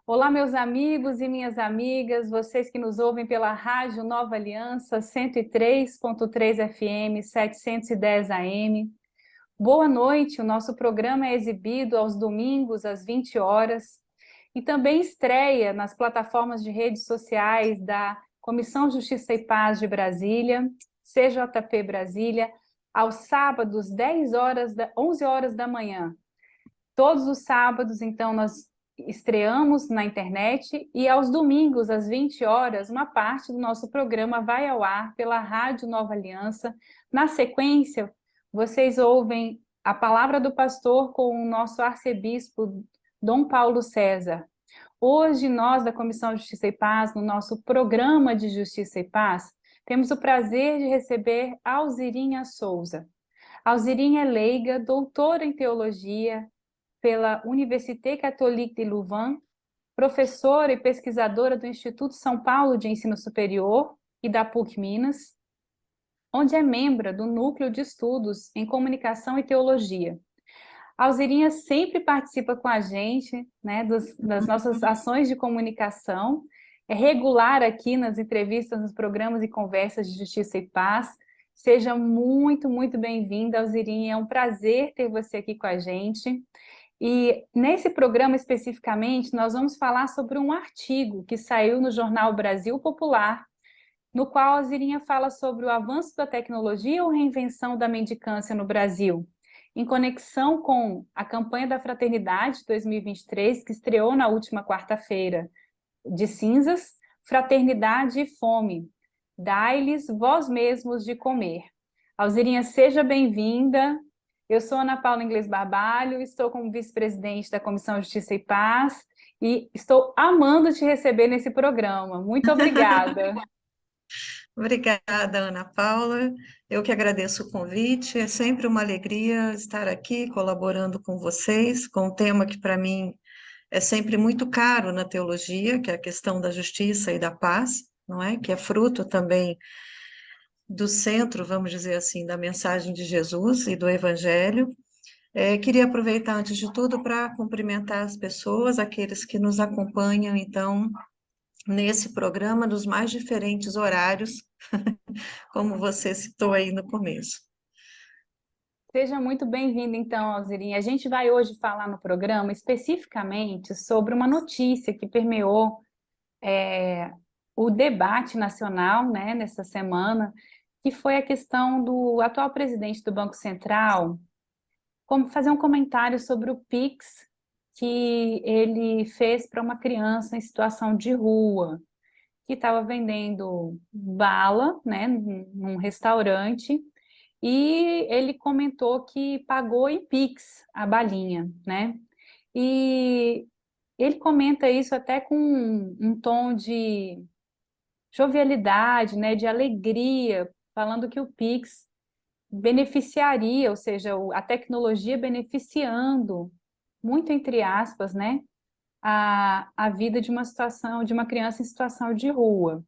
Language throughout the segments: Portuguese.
Olá, meus amigos e minhas amigas, vocês que nos ouvem pela Rádio Nova Aliança 103.3 FM, 710 AM. Boa noite, o nosso programa é exibido aos domingos às 20 horas e também estreia nas plataformas de redes sociais da Comissão Justiça e Paz de Brasília, CJP Brasília, aos sábados, 11 horas da manhã. Todos os sábados, então, nós estreamos na internet e aos domingos, às 20 horas, uma parte do nosso programa vai ao ar pela Rádio Nova Aliança. Na sequência, vocês ouvem a palavra do pastor com o nosso arcebispo, Dom Paulo César. Hoje, nós da Comissão Justiça e Paz, no nosso programa de Justiça e Paz, temos o prazer de receber Alzirinha Souza. Alzirinha é leiga, doutora em teologia, pela Université Catholique de Louvain, professora e pesquisadora do Instituto São Paulo de Ensino Superior e da PUC Minas, onde é membro do Núcleo de Estudos em Comunicação e Teologia. A Alzirinha sempre participa com a gente, né, das nossas ações de comunicação, é regular aqui nas entrevistas, nos programas e conversas de Justiça e Paz. Seja muito, muito bem-vinda, Alzirinha, é um prazer ter você aqui com a gente. E nesse programa especificamente, nós vamos falar sobre um artigo que saiu no jornal Brasil Popular, no qual a Zirinha fala sobre o avanço da tecnologia ou reinvenção da mendicância no Brasil, em conexão com a campanha da Fraternidade 2023, que estreou na última quarta-feira, de cinzas, Fraternidade e Fome, dai-lhes vós mesmos de comer. Alzirinha, seja bem-vinda. Eu sou Ana Paula Inglês Barbalho, estou como vice-presidente da Comissão Justiça e Paz e estou amando te receber nesse programa. Muito obrigada. Obrigada, Ana Paula. Eu que agradeço o convite. É sempre uma alegria estar aqui colaborando com vocês, com um tema que para mim é sempre muito caro na teologia, que é a questão da justiça e da paz, não é? Que é fruto também do centro, vamos dizer assim, da mensagem de Jesus e do Evangelho. Queria aproveitar, antes de tudo, para cumprimentar as pessoas, aqueles que nos acompanham, então, nesse programa, nos mais diferentes horários, como você citou aí no começo. Seja muito bem-vinda, então, Alzirinha. A gente vai hoje falar no programa especificamente sobre uma notícia que permeou o debate nacional, né, nessa semana, que foi a questão do atual presidente do Banco Central, como fazer um comentário sobre o Pix que ele fez para uma criança em situação de rua, que estava vendendo bala, né, num restaurante, e ele comentou que pagou em Pix a balinha, né? E ele comenta isso até com um tom de jovialidade, né, de alegria, falando que o Pix beneficiaria, ou seja, a tecnologia beneficiando, muito entre aspas, né, a vida de uma situação, de uma criança em situação de rua.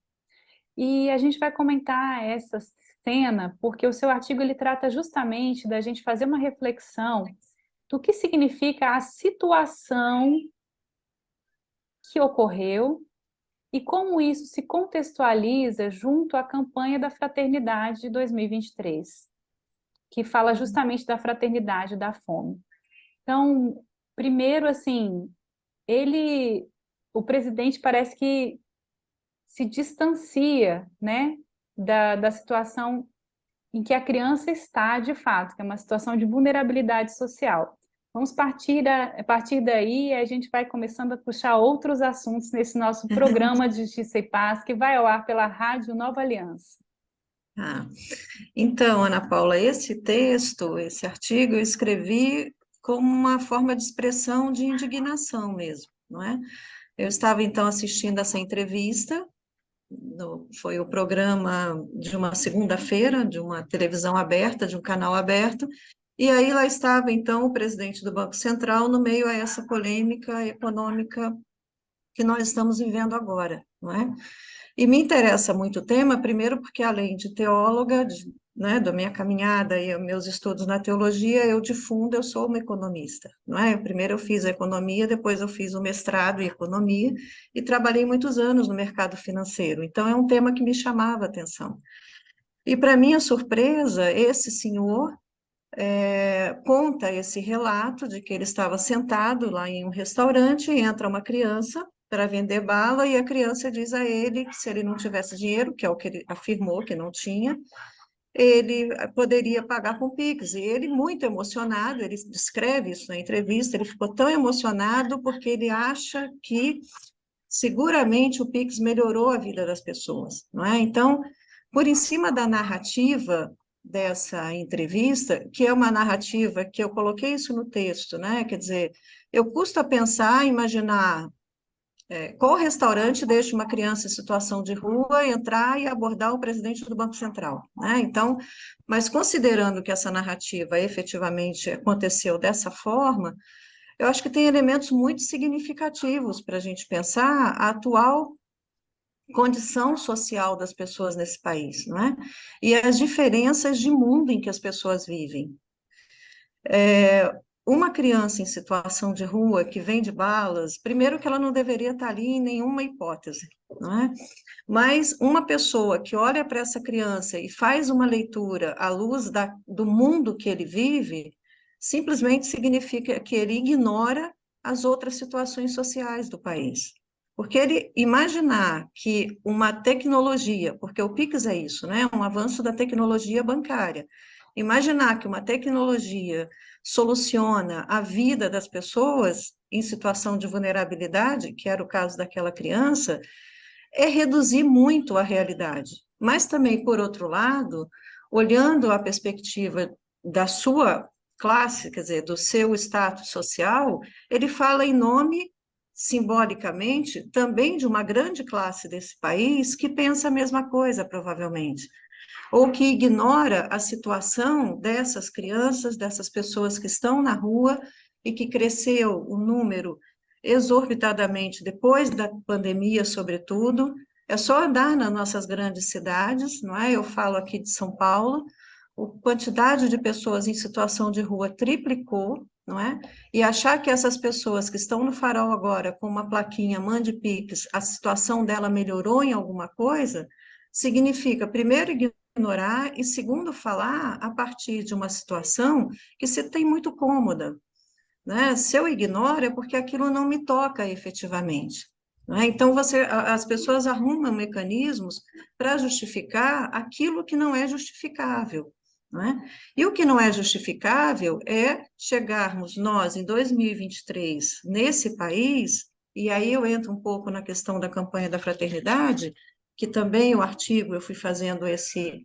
E a gente vai comentar essa cena porque o seu artigo ele trata justamente da gente fazer uma reflexão do que significa a situação que ocorreu e como isso se contextualiza junto à campanha da Fraternidade de 2023, que fala justamente da fraternidade da fome. Então, primeiro, assim, o presidente parece que se distancia, né, da situação em que a criança está de fato, que é uma situação de vulnerabilidade social. Vamos a partir daí, a gente vai começando a puxar outros assuntos nesse nosso programa de Justiça e Paz, que vai ao ar pela Rádio Nova Aliança. Ah, então, Ana Paula, esse texto, esse artigo, eu escrevi como uma forma de expressão de indignação mesmo, não é? Eu estava, então, assistindo essa entrevista, foi o programa de uma segunda-feira, de uma televisão aberta, de um canal aberto, e aí lá estava, então, o presidente do Banco Central no meio a essa polêmica econômica que nós estamos vivendo agora, não é? E me interessa muito o tema, primeiro porque, além de teóloga, né, da minha caminhada e meus estudos na teologia, eu de fundo eu sou uma economista, não é? Primeiro eu fiz a economia, depois eu fiz o mestrado em economia e trabalhei muitos anos no mercado financeiro. Então é um tema que me chamava a atenção. E para minha surpresa, esse senhor conta esse relato de que ele estava sentado lá em um restaurante e entra uma criança para vender bala e a criança diz a ele que se ele não tivesse dinheiro, que é o que ele afirmou que não tinha, ele poderia pagar com Pix. E ele, muito emocionado, ele descreve isso na entrevista, ele ficou tão emocionado porque ele acha que seguramente o Pix melhorou a vida das pessoas, não é? Então, por em cima da narrativa dessa entrevista, que é uma narrativa que eu coloquei isso no texto, né? Quer dizer, eu custo a pensar, imaginar qual restaurante deixa uma criança em situação de rua entrar e abordar o presidente do Banco Central, né? Então, mas considerando que essa narrativa efetivamente aconteceu dessa forma, eu acho que tem elementos muito significativos para a gente pensar a atual condição social das pessoas nesse país, não é? E as diferenças de mundo em que as pessoas vivem. Uma criança em situação de rua que vende balas, primeiro que ela não deveria estar ali em nenhuma hipótese, não é? Mas uma pessoa que olha para essa criança e faz uma leitura à luz do mundo que ele vive, simplesmente significa que ele ignora as outras situações sociais do país. Porque ele imaginar que uma tecnologia, porque o Pix é isso, né? Um avanço da tecnologia bancária. Imaginar que uma tecnologia soluciona a vida das pessoas em situação de vulnerabilidade, que era o caso daquela criança, é reduzir muito a realidade. Mas também, por outro lado, olhando a perspectiva da sua classe, quer dizer, do seu status social, ele fala em nome, simbolicamente, também de uma grande classe desse país que pensa a mesma coisa, provavelmente, ou que ignora a situação dessas crianças, dessas pessoas que estão na rua e que cresceu o número exorbitadamente depois da pandemia, sobretudo. É só andar nas nossas grandes cidades, não é? Eu falo aqui de São Paulo, a quantidade de pessoas em situação de rua triplicou, não é? E achar que essas pessoas que estão no farol agora com uma plaquinha Mande Pix, a situação dela melhorou em alguma coisa, significa, primeiro, ignorar e, segundo, falar a partir de uma situação que se tem muito cômoda, né? Se eu ignoro é porque aquilo não me toca efetivamente. Né? Então, as pessoas arrumam mecanismos para justificar aquilo que não é justificável. Né? E o que não é justificável é chegarmos nós, em 2023, nesse país, e aí eu entro um pouco na questão da campanha da fraternidade, que também o artigo eu fui fazendo esse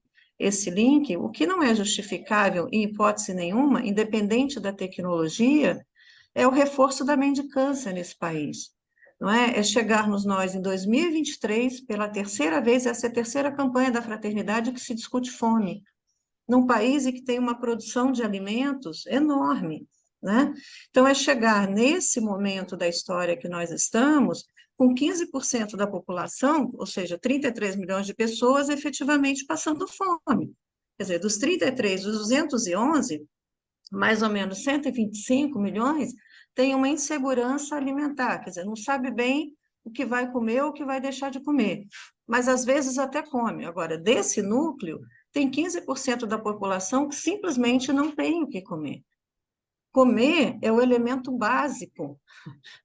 link, o que não é justificável, em hipótese nenhuma, independente da tecnologia, é o reforço da mendicância nesse país. Não é? É chegarmos nós em 2023, pela terceira vez, essa é a terceira campanha da fraternidade que se discute fome, num país em que tem uma produção de alimentos enorme. Né? Então, é chegar nesse momento da história que nós estamos, com 15% da população, ou seja, 33 milhões de pessoas, efetivamente passando fome. Quer dizer, dos 33, dos 211, mais ou menos 125 milhões têm uma insegurança alimentar, quer dizer, não sabe bem o que vai comer ou o que vai deixar de comer, mas às vezes até come. Agora, desse núcleo, tem 15% da população que simplesmente não tem o que comer. Comer é o elemento básico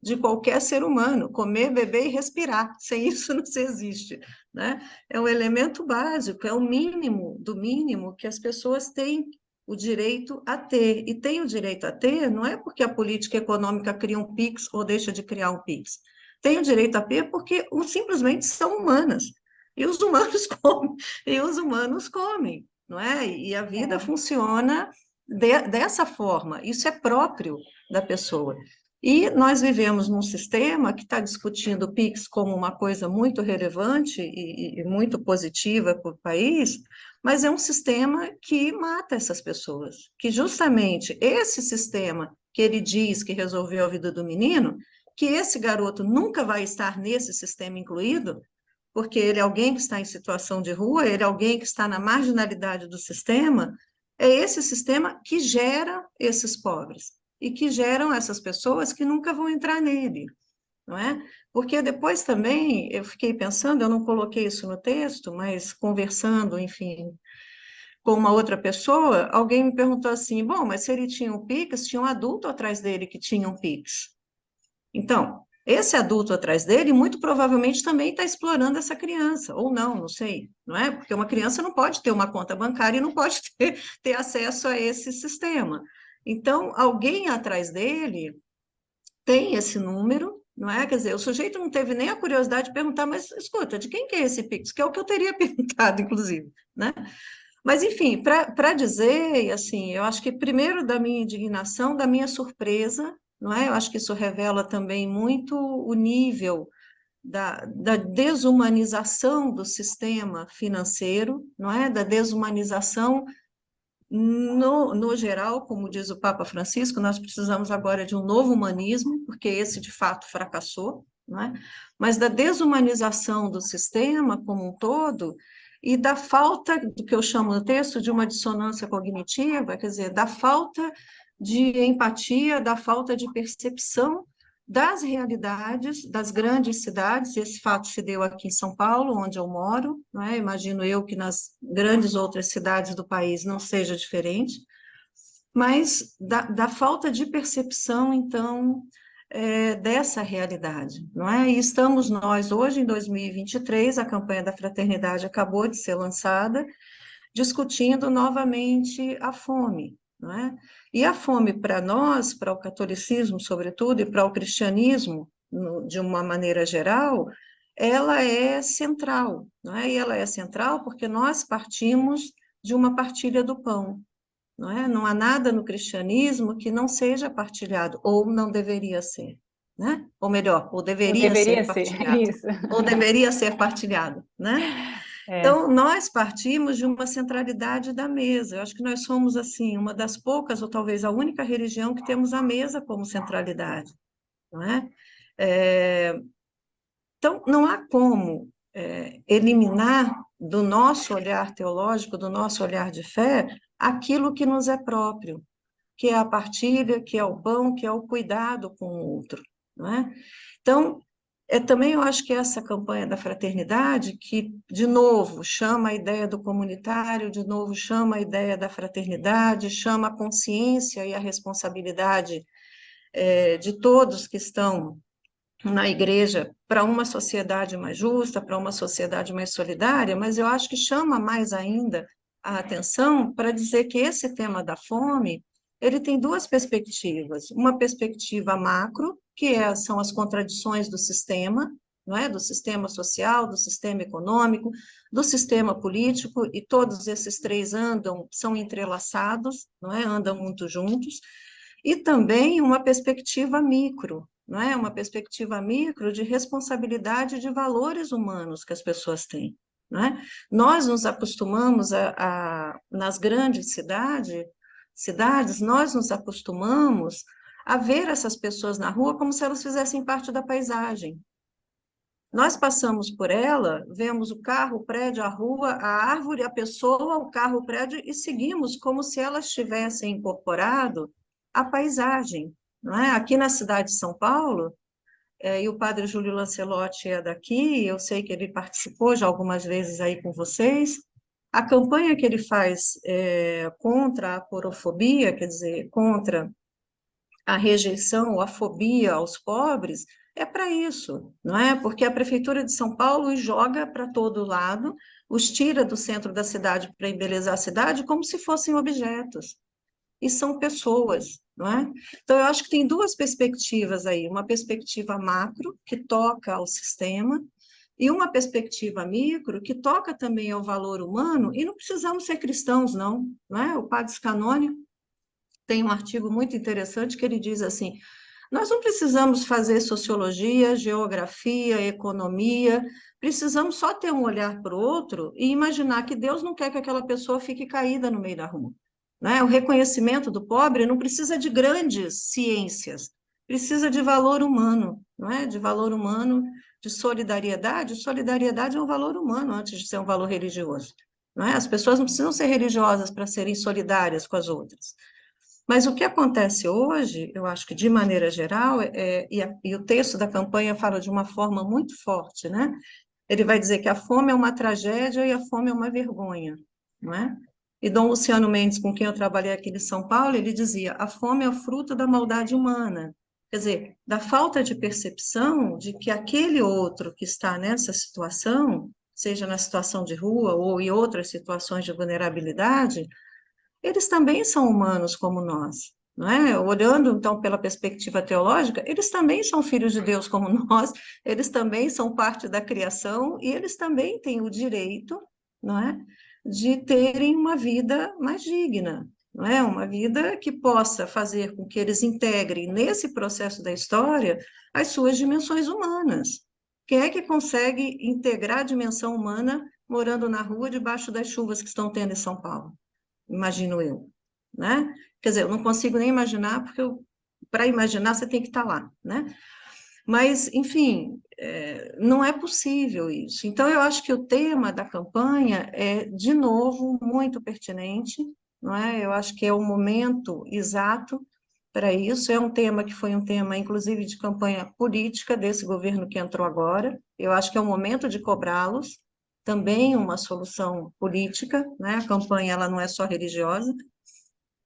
de qualquer ser humano, comer, beber e respirar, sem isso não se existe, né? É um elemento básico, é o mínimo do mínimo que as pessoas têm o direito a ter, e tem o direito a ter não é porque a política econômica cria um PIX ou deixa de criar um PIX, tem o direito a ter porque simplesmente são humanas, e os humanos comem, e os humanos comem, não é? E a vida funciona dessa forma, isso é próprio da pessoa. E nós vivemos num sistema que está discutindo o PIX como uma coisa muito relevante e muito positiva para o país, mas é um sistema que mata essas pessoas, que justamente esse sistema que ele diz que resolveu a vida do menino, que esse garoto nunca vai estar nesse sistema incluído, porque ele é alguém que está em situação de rua, ele é alguém que está na marginalidade do sistema, é esse sistema que gera esses pobres e que geram essas pessoas que nunca vão entrar nele, não é? Porque depois também eu fiquei pensando, eu não coloquei isso no texto, mas conversando, enfim, com uma outra pessoa, alguém me perguntou assim, bom, mas se ele tinha um Pix, tinha um adulto atrás dele que tinha um Pix. Então, esse adulto atrás dele, muito provavelmente também está explorando essa criança, ou não, não sei, não é? Porque uma criança não pode ter uma conta bancária e não pode ter acesso a esse sistema. Então, alguém atrás dele tem esse número, não é? Quer dizer, o sujeito não teve nem a curiosidade de perguntar, mas escuta, de quem que é esse Pix? Que é o que eu teria perguntado, inclusive, né? Mas, enfim, para dizer, assim, eu acho que primeiro da minha indignação, da minha surpresa, não é? Eu acho que isso revela também muito o nível da desumanização do sistema financeiro, não é? Da desumanização no geral, como diz o Papa Francisco, nós precisamos agora de um novo humanismo, porque esse de fato fracassou, não é? Mas da desumanização do sistema como um todo e da falta, do que eu chamo no texto, de uma dissonância cognitiva, quer dizer, da falta de empatia, da falta de percepção das realidades das grandes cidades, e esse fato se deu aqui em São Paulo, onde eu moro, não é? Imagino eu que nas grandes outras cidades do país não seja diferente, mas da falta de percepção, então, dessa realidade, não é? E estamos nós, hoje, em 2023, a campanha da Fraternidade acabou de ser lançada, discutindo novamente a fome, não é? E a fome para nós, para o catolicismo, sobretudo, e para o cristianismo, de uma maneira geral, ela é central, não é? E ela é central porque nós partimos de uma partilha do pão, não é? Não há nada no cristianismo que não seja partilhado, ou não deveria ser, né? Ou melhor, ou Ou deveria deveria ser ser, partilhado, isso. ou deveria ser partilhado, né? É, Então, nós partimos de uma centralidade da mesa. Eu acho que nós somos, assim, uma das poucas, ou talvez a única religião que temos a mesa como centralidade, não é? É, então, não há como eliminar do nosso olhar teológico, do nosso olhar de fé, aquilo que nos é próprio, que é a partilha, que é o pão, que é o cuidado com o outro, não é? Então, também eu acho que essa campanha da fraternidade, que, de novo, chama a ideia do comunitário, de novo, chama a ideia da fraternidade, chama a consciência e a responsabilidade de todos que estão na igreja para uma sociedade mais justa, para uma sociedade mais solidária, mas eu acho que chama mais ainda a atenção para dizer que esse tema da fome, ele tem duas perspectivas, uma perspectiva macro, que são as contradições do sistema, não é? Do sistema social, do sistema econômico, do sistema político, e todos esses três são entrelaçados, não é? Andam muito juntos, e também uma perspectiva micro, não é? Uma perspectiva micro de responsabilidade de valores humanos que as pessoas têm, não é? Nós nos acostumamos nas grandes cidades, nós nos acostumamos a ver essas pessoas na rua como se elas fizessem parte da paisagem. Nós passamos por ela, vemos o carro, o prédio, a rua, a árvore, a pessoa, o carro, o prédio, e seguimos como se elas tivessem incorporado a paisagem, não é? Aqui na cidade de São Paulo, e o padre Júlio Lancelotti é daqui, eu sei que ele participou já algumas vezes aí com vocês, a campanha que ele faz contra a porofobia, quer dizer, contra a rejeição ou a fobia aos pobres, é para isso, não é? Porque a Prefeitura de São Paulo os joga para todo lado, os tira do centro da cidade para embelezar a cidade como se fossem objetos e são pessoas, não é? Então, eu acho que tem duas perspectivas aí, uma perspectiva macro, que toca ao sistema, e uma perspectiva micro, que toca também ao valor humano, e não precisamos ser cristãos, não é? O Padre Scanoni tem um artigo muito interessante que ele diz assim, nós não precisamos fazer sociologia, geografia, economia, precisamos só ter um olhar para o outro e imaginar que Deus não quer que aquela pessoa fique caída no meio da rua, né? O reconhecimento do pobre não precisa de grandes ciências, precisa de valor humano, não é? De valor humano, de solidariedade, solidariedade é um valor humano antes de ser um valor religioso, não é? As pessoas não precisam ser religiosas para serem solidárias com as outras. Mas o que acontece hoje, eu acho que de maneira geral, e o texto da campanha fala de uma forma muito forte, né? Ele vai dizer que a fome é uma tragédia e a fome é uma vergonha, não é? E Dom Luciano Mendes, com quem eu trabalhei aqui em São Paulo, ele dizia: a fome é o fruto da maldade humana. Quer dizer, da falta de percepção de que aquele outro que está nessa situação, seja na situação de rua ou em outras situações de vulnerabilidade, eles também são humanos como nós, não é? Olhando, então, pela perspectiva teológica, eles também são filhos de Deus como nós, eles também são parte da criação e eles também têm o direito, não é? De terem uma vida mais digna, não é? Uma vida que possa fazer com que eles integrem nesse processo da história as suas dimensões humanas. Quem é que consegue integrar a dimensão humana morando na rua debaixo das chuvas que estão tendo em São Paulo? Imagino eu, né? Quer dizer, eu não consigo nem imaginar, porque para imaginar você tem que estar lá, né? Mas, enfim, não é possível isso. Então, eu acho que o tema da campanha é, de novo, muito pertinente, não é? Eu acho que é o momento exato para isso. É um tema que foi um tema, inclusive, de campanha política desse governo que entrou agora. Eu acho que é o momento de cobrá-los, também uma solução política, né? A campanha ela não é só religiosa,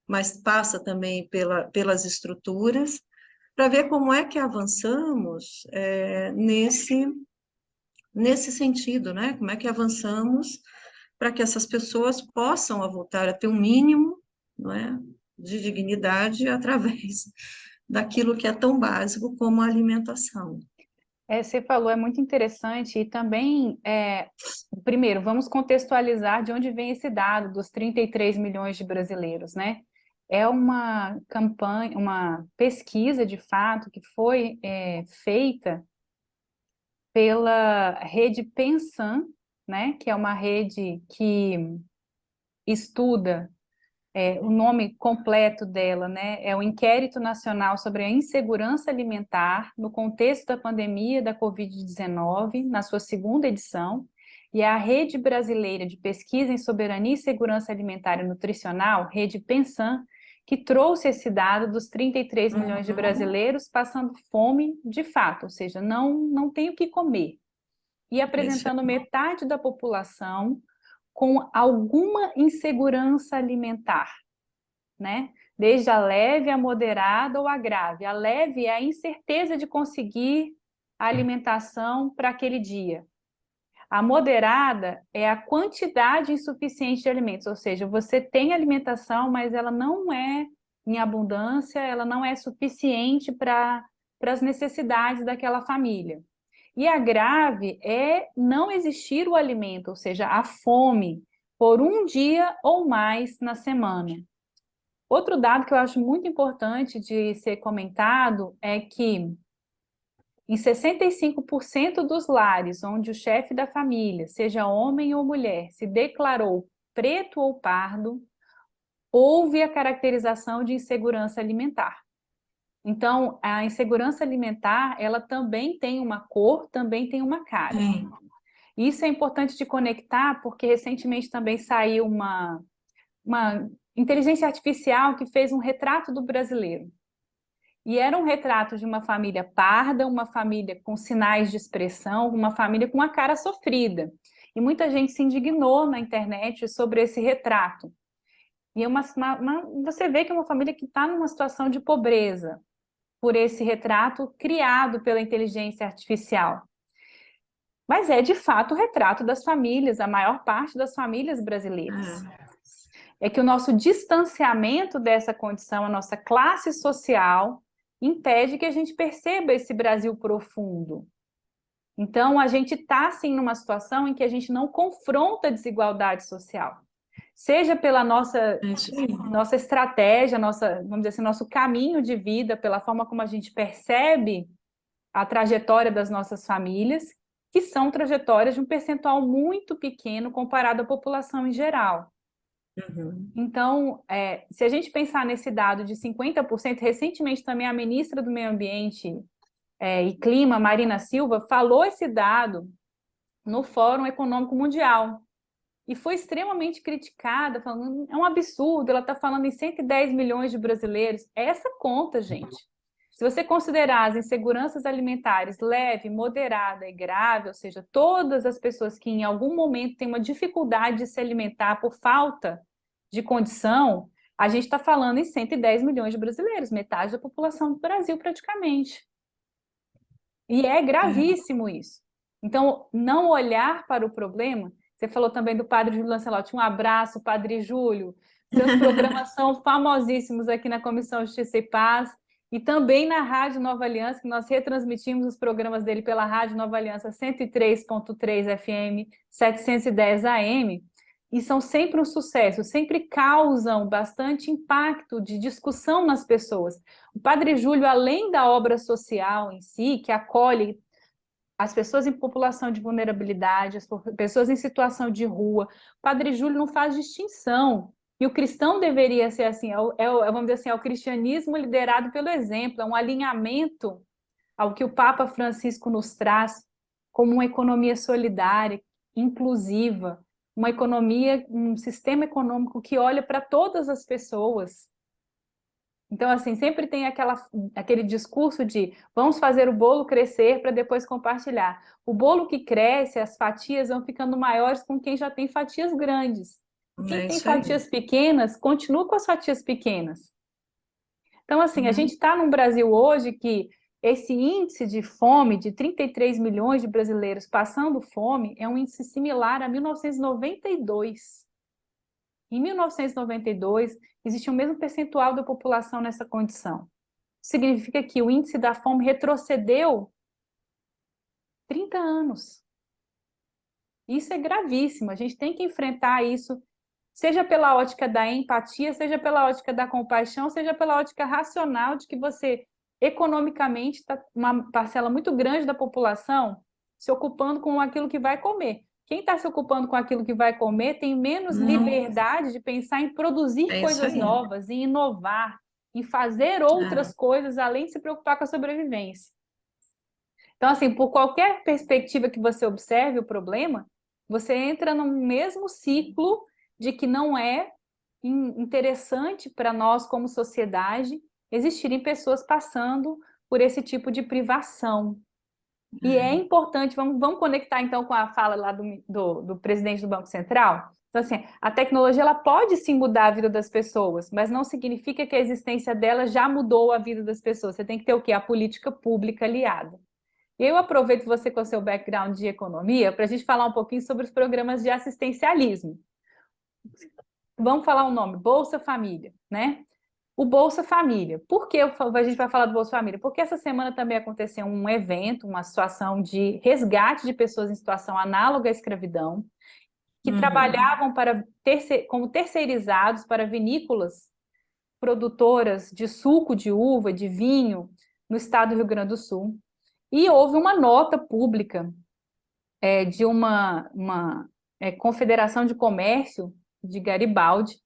mas passa também pelas estruturas, para ver como é que avançamos nesse sentido, né? Como é que avançamos para que essas pessoas possam voltar a ter um mínimo, não é, de dignidade através daquilo que é tão básico como a alimentação. Você falou, é muito interessante e também, primeiro, vamos contextualizar de onde vem esse dado dos 33 milhões de brasileiros, né? É uma campanha, uma pesquisa, de fato, que foi feita pela rede Pensan, né? Que é uma rede que estuda, o nome completo dela, né, é o Inquérito Nacional sobre a Insegurança Alimentar no contexto da pandemia da Covid-19, na sua segunda edição, e a Rede Brasileira de Pesquisa em Soberania e Segurança Alimentar e Nutricional, Rede Pensan, que trouxe esse dado dos 33 milhões de brasileiros passando fome de fato, ou seja, não tem o que comer, e apresentando metade da população com alguma insegurança alimentar, né? Desde a leve, a moderada ou a grave. A leve é a incerteza de conseguir a alimentação para aquele dia. A moderada é a quantidade insuficiente de alimentos, ou seja, você tem alimentação, mas ela não é em abundância, ela não é suficiente para as necessidades daquela família. E a grave é não existir o alimento, ou seja, a fome, por um dia ou mais na semana. Outro dado que eu acho muito importante de ser comentado é que em 65% dos lares onde o chefe da família, seja homem ou mulher, se declarou preto ou pardo, houve a caracterização de insegurança alimentar. Então, a insegurança alimentar, ela também tem uma cor, também tem uma cara. Isso é importante de conectar, porque recentemente também saiu uma inteligência artificial que fez um retrato do brasileiro. E era um retrato de uma família parda, uma família com sinais de expressão, uma família com a cara sofrida. E muita gente se indignou na internet sobre esse retrato. E você vê que é uma família que está numa situação de pobreza, por esse retrato criado pela inteligência artificial. Mas é, de fato, o retrato das famílias, a maior parte das famílias brasileiras. É que o nosso distanciamento dessa condição, a nossa classe social, impede que a gente perceba esse Brasil profundo. Então, a gente está, sim, numa situação em que a gente não confronta a desigualdade social. Seja pela nossa estratégia, vamos dizer assim, nosso caminho de vida, pela forma como a gente percebe a trajetória das nossas famílias, que são trajetórias de um percentual muito pequeno comparado à população em geral. Então, se a gente pensar nesse dado de 50%, recentemente também a ministra do Meio Ambiente e Clima, Marina Silva, falou esse dado no Fórum Econômico Mundial e foi extremamente criticada, falando é um absurdo, ela está falando em 110 milhões de brasileiros. É essa conta, gente. Se você considerar as inseguranças alimentares leve, moderada e grave, ou seja, todas as pessoas que em algum momento têm uma dificuldade de se alimentar por falta de condição, a gente está falando em 110 milhões de brasileiros, metade da população do Brasil praticamente. E é gravíssimo isso. Então, não olhar para o problema. Você falou também do Padre Júlio Lancelotti. Um abraço, Padre Júlio. Seus programas são famosíssimos aqui na Comissão Justiça e Paz e também na Rádio Nova Aliança, que nós retransmitimos os programas dele pela Rádio Nova Aliança 103.3 FM, 710 AM, e são sempre um sucesso, sempre causam bastante impacto de discussão nas pessoas. O Padre Júlio, além da obra social em si, que acolhe as pessoas em população de vulnerabilidade, as pessoas em situação de rua, o Padre Júlio não faz distinção. E o cristão deveria ser assim, vamos dizer assim, é o cristianismo liderado pelo exemplo, é um alinhamento ao que o Papa Francisco nos traz como uma economia solidária, inclusiva, uma economia, um sistema econômico que olha para todas as pessoas. Então, assim, sempre tem aquele discurso de vamos fazer o bolo crescer para depois compartilhar. O bolo que cresce, as fatias vão ficando maiores com quem já tem fatias grandes. Quem tem isso aí. fatias pequenas, continua com as fatias pequenas. Então, assim, a gente está num Brasil hoje que esse índice de fome, de 33 milhões de brasileiros passando fome, é um índice similar a 1992. Em 1992, existia o mesmo percentual da população nessa condição. Significa que o índice da fome retrocedeu 30 anos. Isso é gravíssimo, a gente tem que enfrentar isso, seja pela ótica da empatia, seja pela ótica da compaixão, seja pela ótica racional de que você, economicamente, está uma parcela muito grande da população se ocupando com aquilo que vai comer. Quem está se ocupando com aquilo que vai comer tem menos liberdade de pensar em produzir coisas novas, em inovar, em fazer outras coisas, além de se preocupar com a sobrevivência. Então, assim, por qualquer perspectiva que você observe o problema, você entra no mesmo ciclo de que não é interessante para nós, como sociedade, existirem pessoas passando por esse tipo de privação. E é importante, vamos conectar então com a fala lá do presidente do Banco Central. Então, assim, a tecnologia ela pode sim mudar a vida das pessoas, mas não significa que a existência dela já mudou a vida das pessoas. Você tem que ter o quê? A política pública aliada. E eu aproveito você com o seu background de economia para a gente falar um pouquinho sobre os programas de assistencialismo. Vamos falar o nome, Bolsa Família, né? O Bolsa Família. Por que a gente vai falar do Bolsa Família? Porque essa semana também aconteceu um evento, uma situação de resgate de pessoas em situação análoga à escravidão, que trabalhavam como terceirizados para vinícolas produtoras de suco de uva, de vinho, no estado do Rio Grande do Sul. E houve uma nota pública de uma confederação de comércio de Garibaldi,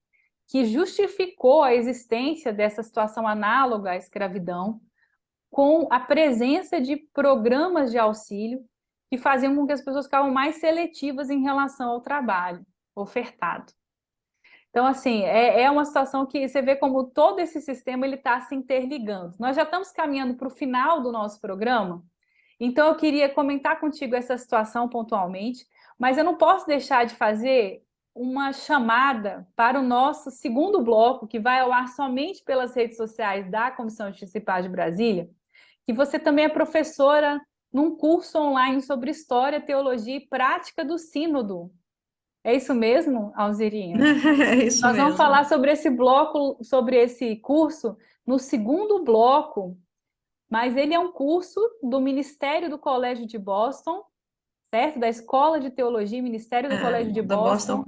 que justificou a existência dessa situação análoga à escravidão com a presença de programas de auxílio que faziam com que as pessoas ficavam mais seletivas em relação ao trabalho ofertado. Então, assim, é uma situação que você vê como todo esse sistema está se interligando. Nós já estamos caminhando para o final do nosso programa, então eu queria comentar contigo essa situação pontualmente, mas eu não posso deixar de fazer uma chamada para o nosso segundo bloco, que vai ao ar somente pelas redes sociais da Comissão de Justiça e Paz de Brasília, que você também é professora num curso online sobre História, Teologia e Prática do Sínodo. É isso mesmo, Alzirinha? É isso Nós mesmo. vamos falar sobre esse bloco, sobre esse curso, no segundo bloco, mas ele é um curso do Ministério do Colégio de Boston, certo? Da Escola de Teologia e Ministério do Colégio de Boston,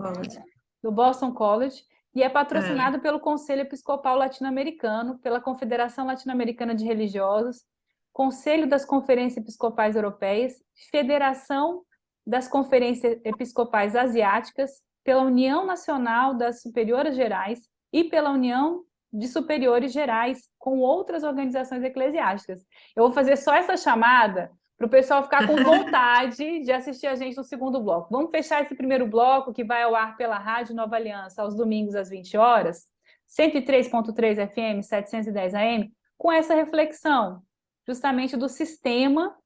do Boston College, e é patrocinado pelo Conselho Episcopal Latino-Americano, pela Confederação Latino-Americana de Religiosos, Conselho das Conferências Episcopais Europeias, Federação das Conferências Episcopais Asiáticas, pela União Nacional das Superioras Gerais e pela União de superiores gerais com outras organizações eclesiásticas. Eu vou fazer só essa chamada para o pessoal ficar com vontade de assistir a gente no segundo bloco. Vamos fechar esse primeiro bloco, que vai ao ar pela Rádio Nova Aliança, aos domingos às 20 horas, 103.3 FM, 710 AM, com essa reflexão, justamente do sistema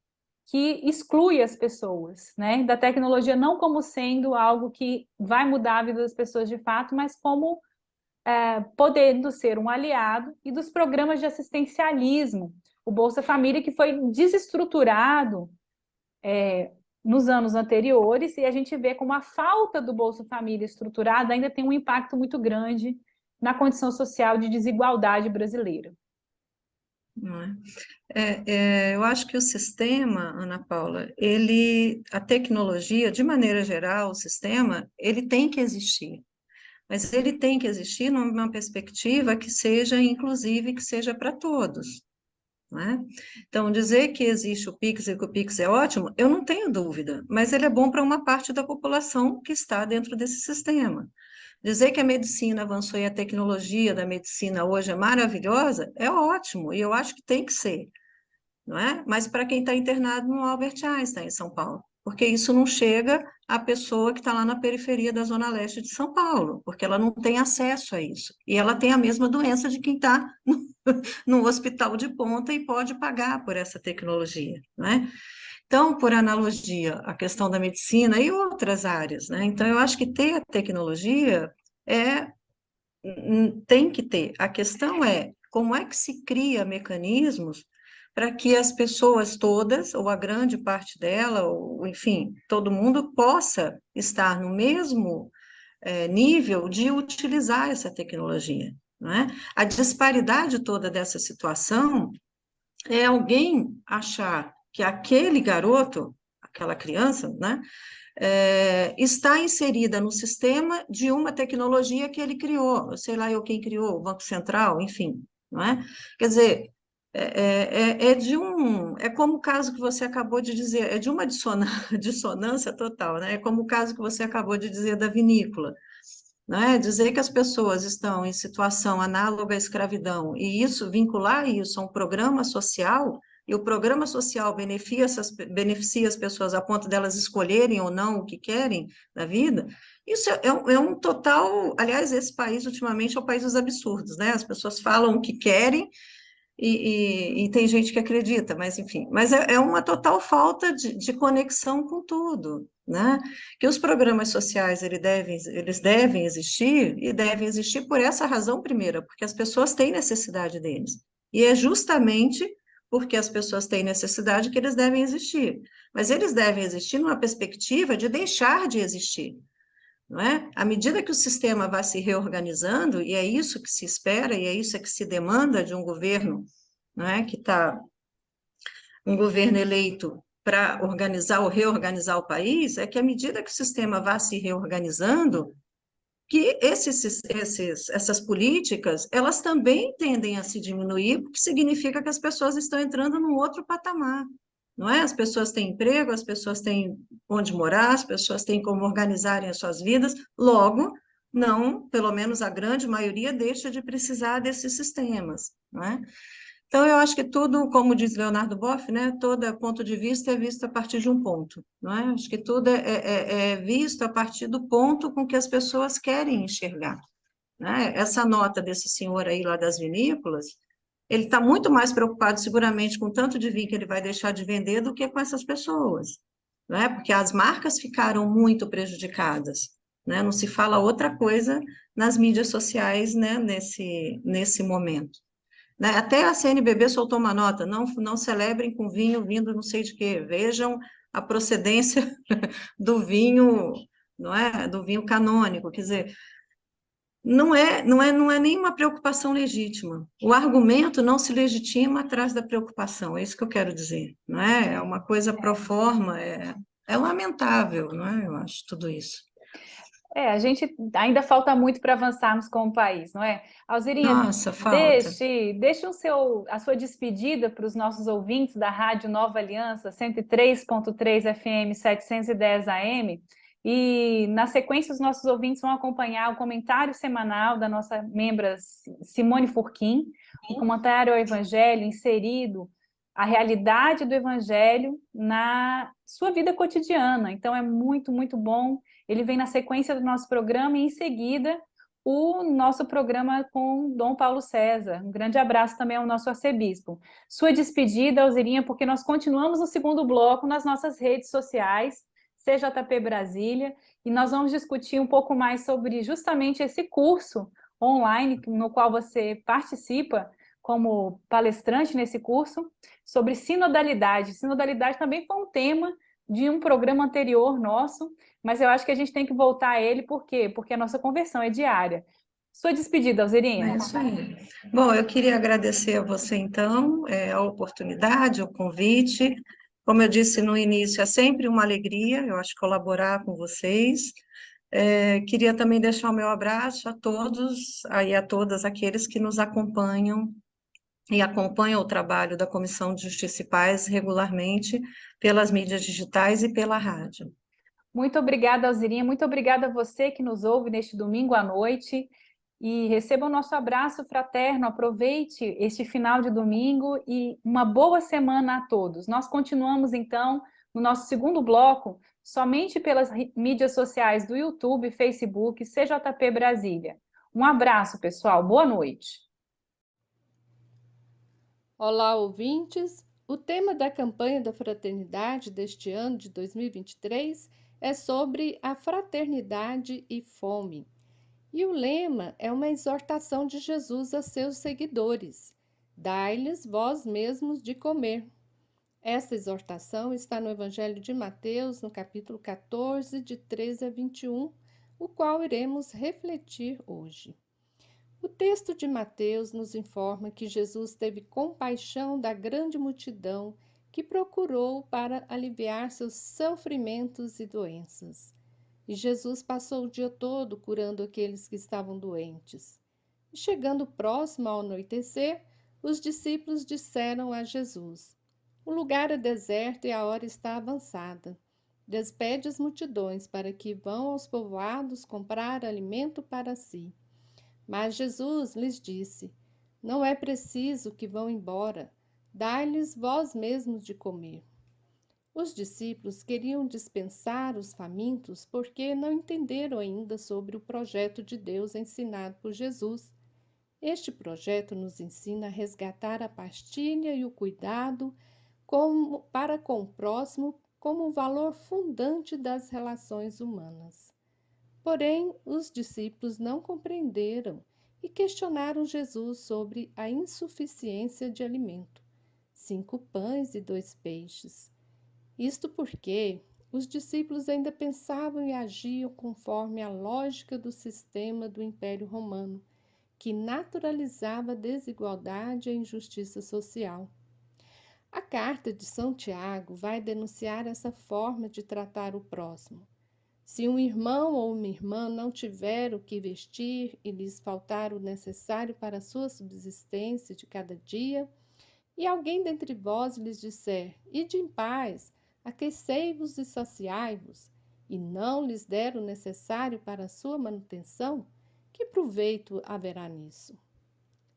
que exclui as pessoas, né? Da tecnologia não como sendo algo que vai mudar a vida das pessoas de fato, mas como podendo ser um aliado, e dos programas de assistencialismo, o Bolsa Família, que foi desestruturado nos anos anteriores, e a gente vê como a falta do Bolsa Família estruturado ainda tem um impacto muito grande na condição social de desigualdade brasileira. Não é? Eu acho que o sistema, Ana Paula, a tecnologia, de maneira geral, o sistema, ele tem que existir, mas ele tem que existir numa perspectiva que seja inclusive, que seja para todos, não é? Então, dizer que existe o Pix e que o Pix é ótimo, eu não tenho dúvida, mas ele é bom para uma parte da população que está dentro desse sistema. Dizer que a medicina avançou e a tecnologia da medicina hoje é maravilhosa, é ótimo, e eu acho que tem que ser, não é? Mas para quem está internado no Albert Einstein, em São Paulo, porque isso não chega à pessoa que está lá na periferia da Zona Leste de São Paulo, porque ela não tem acesso a isso, e ela tem a mesma doença de quem está no hospital de ponta e pode pagar por essa tecnologia, não é? Então, por analogia, a questão da medicina e outras áreas, né? Então, eu acho que ter a tecnologia tem que ter. A questão é como é que se cria mecanismos para que as pessoas todas, ou a grande parte dela, ou enfim, todo mundo possa estar no mesmo nível de utilizar essa tecnologia, não é? A disparidade toda dessa situação é alguém achar que aquele garoto, aquela criança, né, está inserida no sistema de uma tecnologia que ele criou, sei lá eu quem criou, o Banco Central, enfim, não é? Quer dizer, é como o caso que você acabou de dizer, é de uma dissonância total, né? É como o caso que você acabou de dizer da vinícola, né? Dizer que as pessoas estão em situação análoga à escravidão e isso vincular isso a um programa social, e o programa social beneficia as pessoas a ponto delas escolherem ou não o que querem na vida, isso é um total. Aliás, esse país ultimamente é o país dos absurdos, né? As pessoas falam o que querem e tem gente que acredita, mas enfim, mas é uma total falta de conexão com tudo, né? Que os programas sociais eles devem existir, e devem existir por essa razão primeira, porque as pessoas têm necessidade deles. E é justamente porque as pessoas têm necessidade que eles devem existir. Mas eles devem existir numa perspectiva de deixar de existir, não é? À medida que o sistema vai se reorganizando, e é isso que se espera, e é isso que se demanda de um governo, não é? Que está um governo eleito para organizar ou reorganizar o país, é que à medida que o sistema vai se reorganizando, que essas políticas, elas também tendem a se diminuir, porque significa que as pessoas estão entrando num outro patamar, não é? As pessoas têm emprego, as pessoas têm onde morar, as pessoas têm como organizarem as suas vidas, logo, não, pelo menos a grande maioria deixa de precisar desses sistemas, não é? Então, eu acho que tudo, como diz Leonardo Boff, né, todo ponto de vista é visto a partir de um ponto, não é? Acho que tudo é visto a partir do ponto com que as pessoas querem enxergar, né? Essa nota desse senhor aí lá das vinícolas, ele está muito mais preocupado seguramente com o tanto de vinho que ele vai deixar de vender do que com essas pessoas, não é? Porque as marcas ficaram muito prejudicadas, né? Não se fala outra coisa nas mídias sociais, né, nesse momento. Né? Até a CNBB soltou uma nota, não celebrem com vinho vindo não sei de quê, vejam a procedência do vinho, não é? Do vinho canônico, quer dizer, não é nenhuma preocupação legítima. O argumento não se legitima atrás da preocupação, é isso que eu quero dizer, não é? É uma coisa pro forma, é lamentável, não é? Eu acho tudo isso. A gente ainda falta muito para avançarmos como país, não é? Alzirinha, Nossa, falta. deixe a sua despedida para os nossos ouvintes da Rádio Nova Aliança, 103.3 FM, 710 AM, E na sequência os nossos ouvintes vão acompanhar o comentário semanal da nossa membra Simone Furquim, um comentário ao Evangelho inserido a realidade do Evangelho na sua vida cotidiana. Então é muito, muito bom. Ele vem na sequência do nosso programa e em seguida o nosso programa com Dom Paulo César. Um grande abraço também ao nosso arcebispo. Sua despedida, Alzirinha, porque nós continuamos no segundo bloco nas nossas redes sociais, CJP Brasília, e nós vamos discutir um pouco mais sobre justamente esse curso online no qual você participa como palestrante nesse curso, sobre sinodalidade. Sinodalidade também foi um tema de um programa anterior nosso, mas eu acho que a gente tem que voltar a ele, por quê? Porque a nossa conversão é diária. Sua despedida, Alzirinha. É isso aí. Bom, eu queria agradecer a você, então, a oportunidade, o convite. Como eu disse no início, é sempre uma alegria, eu acho, colaborar com vocês. Queria também deixar o meu abraço a todos, aí a todas aqueles que nos acompanham e acompanham o trabalho da Comissão de Justiça e Paz regularmente pelas mídias digitais e pela rádio. Muito obrigada, Alzirinha. Muito obrigada a você que nos ouve neste domingo à noite. E receba o nosso abraço fraterno. Aproveite este final de domingo e uma boa semana a todos. Nós continuamos, então, no nosso segundo bloco, somente pelas mídias sociais do YouTube, Facebook, CJP Brasília. Um abraço, pessoal. Boa noite. Olá, ouvintes! O tema da campanha da fraternidade deste ano de 2023 é sobre a fraternidade e fome. E o lema é uma exortação de Jesus a seus seguidores: dai-lhes vós mesmos de comer. Essa exortação está no Evangelho de Mateus, no capítulo 14, de 13 a 21, o qual iremos refletir hoje. O texto de Mateus nos informa que Jesus teve compaixão da grande multidão que procurou para aliviar seus sofrimentos e doenças. E Jesus passou o dia todo curando aqueles que estavam doentes. E chegando próximo ao anoitecer, os discípulos disseram a Jesus: o lugar é deserto e a hora está avançada. Despede as multidões para que vão aos povoados comprar alimento para si. Mas Jesus lhes disse: não é preciso que vão embora, dai-lhes vós mesmos de comer. Os discípulos queriam dispensar os famintos porque não entenderam ainda sobre o projeto de Deus ensinado por Jesus. Este projeto nos ensina a resgatar a partilha e o cuidado para com o próximo como um valor fundante das relações humanas. Porém, os discípulos não compreenderam e questionaram Jesus sobre a insuficiência de alimento, 5 pães e 2 peixes. Isto porque os discípulos ainda pensavam e agiam conforme a lógica do sistema do Império Romano, que naturalizava a desigualdade e a injustiça social. A carta de São Tiago vai denunciar essa forma de tratar o próximo. Se um irmão ou uma irmã não tiver o que vestir e lhes faltar o necessário para a sua subsistência de cada dia, e alguém dentre vós lhes disser: ide em paz, aquecei-vos e saciai-vos, e não lhes der o necessário para a sua manutenção, que proveito haverá nisso?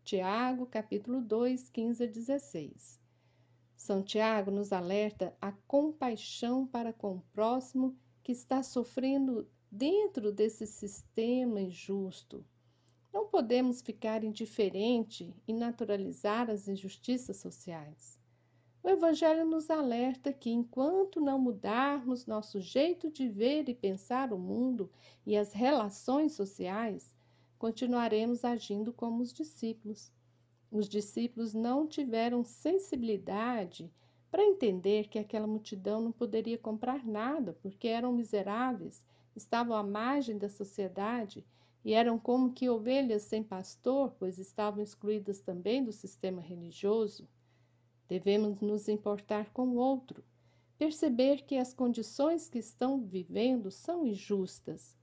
Tiago, capítulo 2, 15 a 16. São Tiago nos alerta a compaixão para com o próximo que está sofrendo dentro desse sistema injusto. Não podemos ficar indiferente e naturalizar as injustiças sociais. O Evangelho nos alerta que, enquanto não mudarmos nosso jeito de ver e pensar o mundo e as relações sociais, continuaremos agindo como os discípulos. Os discípulos não tiveram sensibilidade para entender que aquela multidão não poderia comprar nada, porque eram miseráveis, estavam à margem da sociedade e eram como que ovelhas sem pastor, pois estavam excluídas também do sistema religioso. Devemos nos importar com o outro, perceber que as condições que estão vivendo são injustas.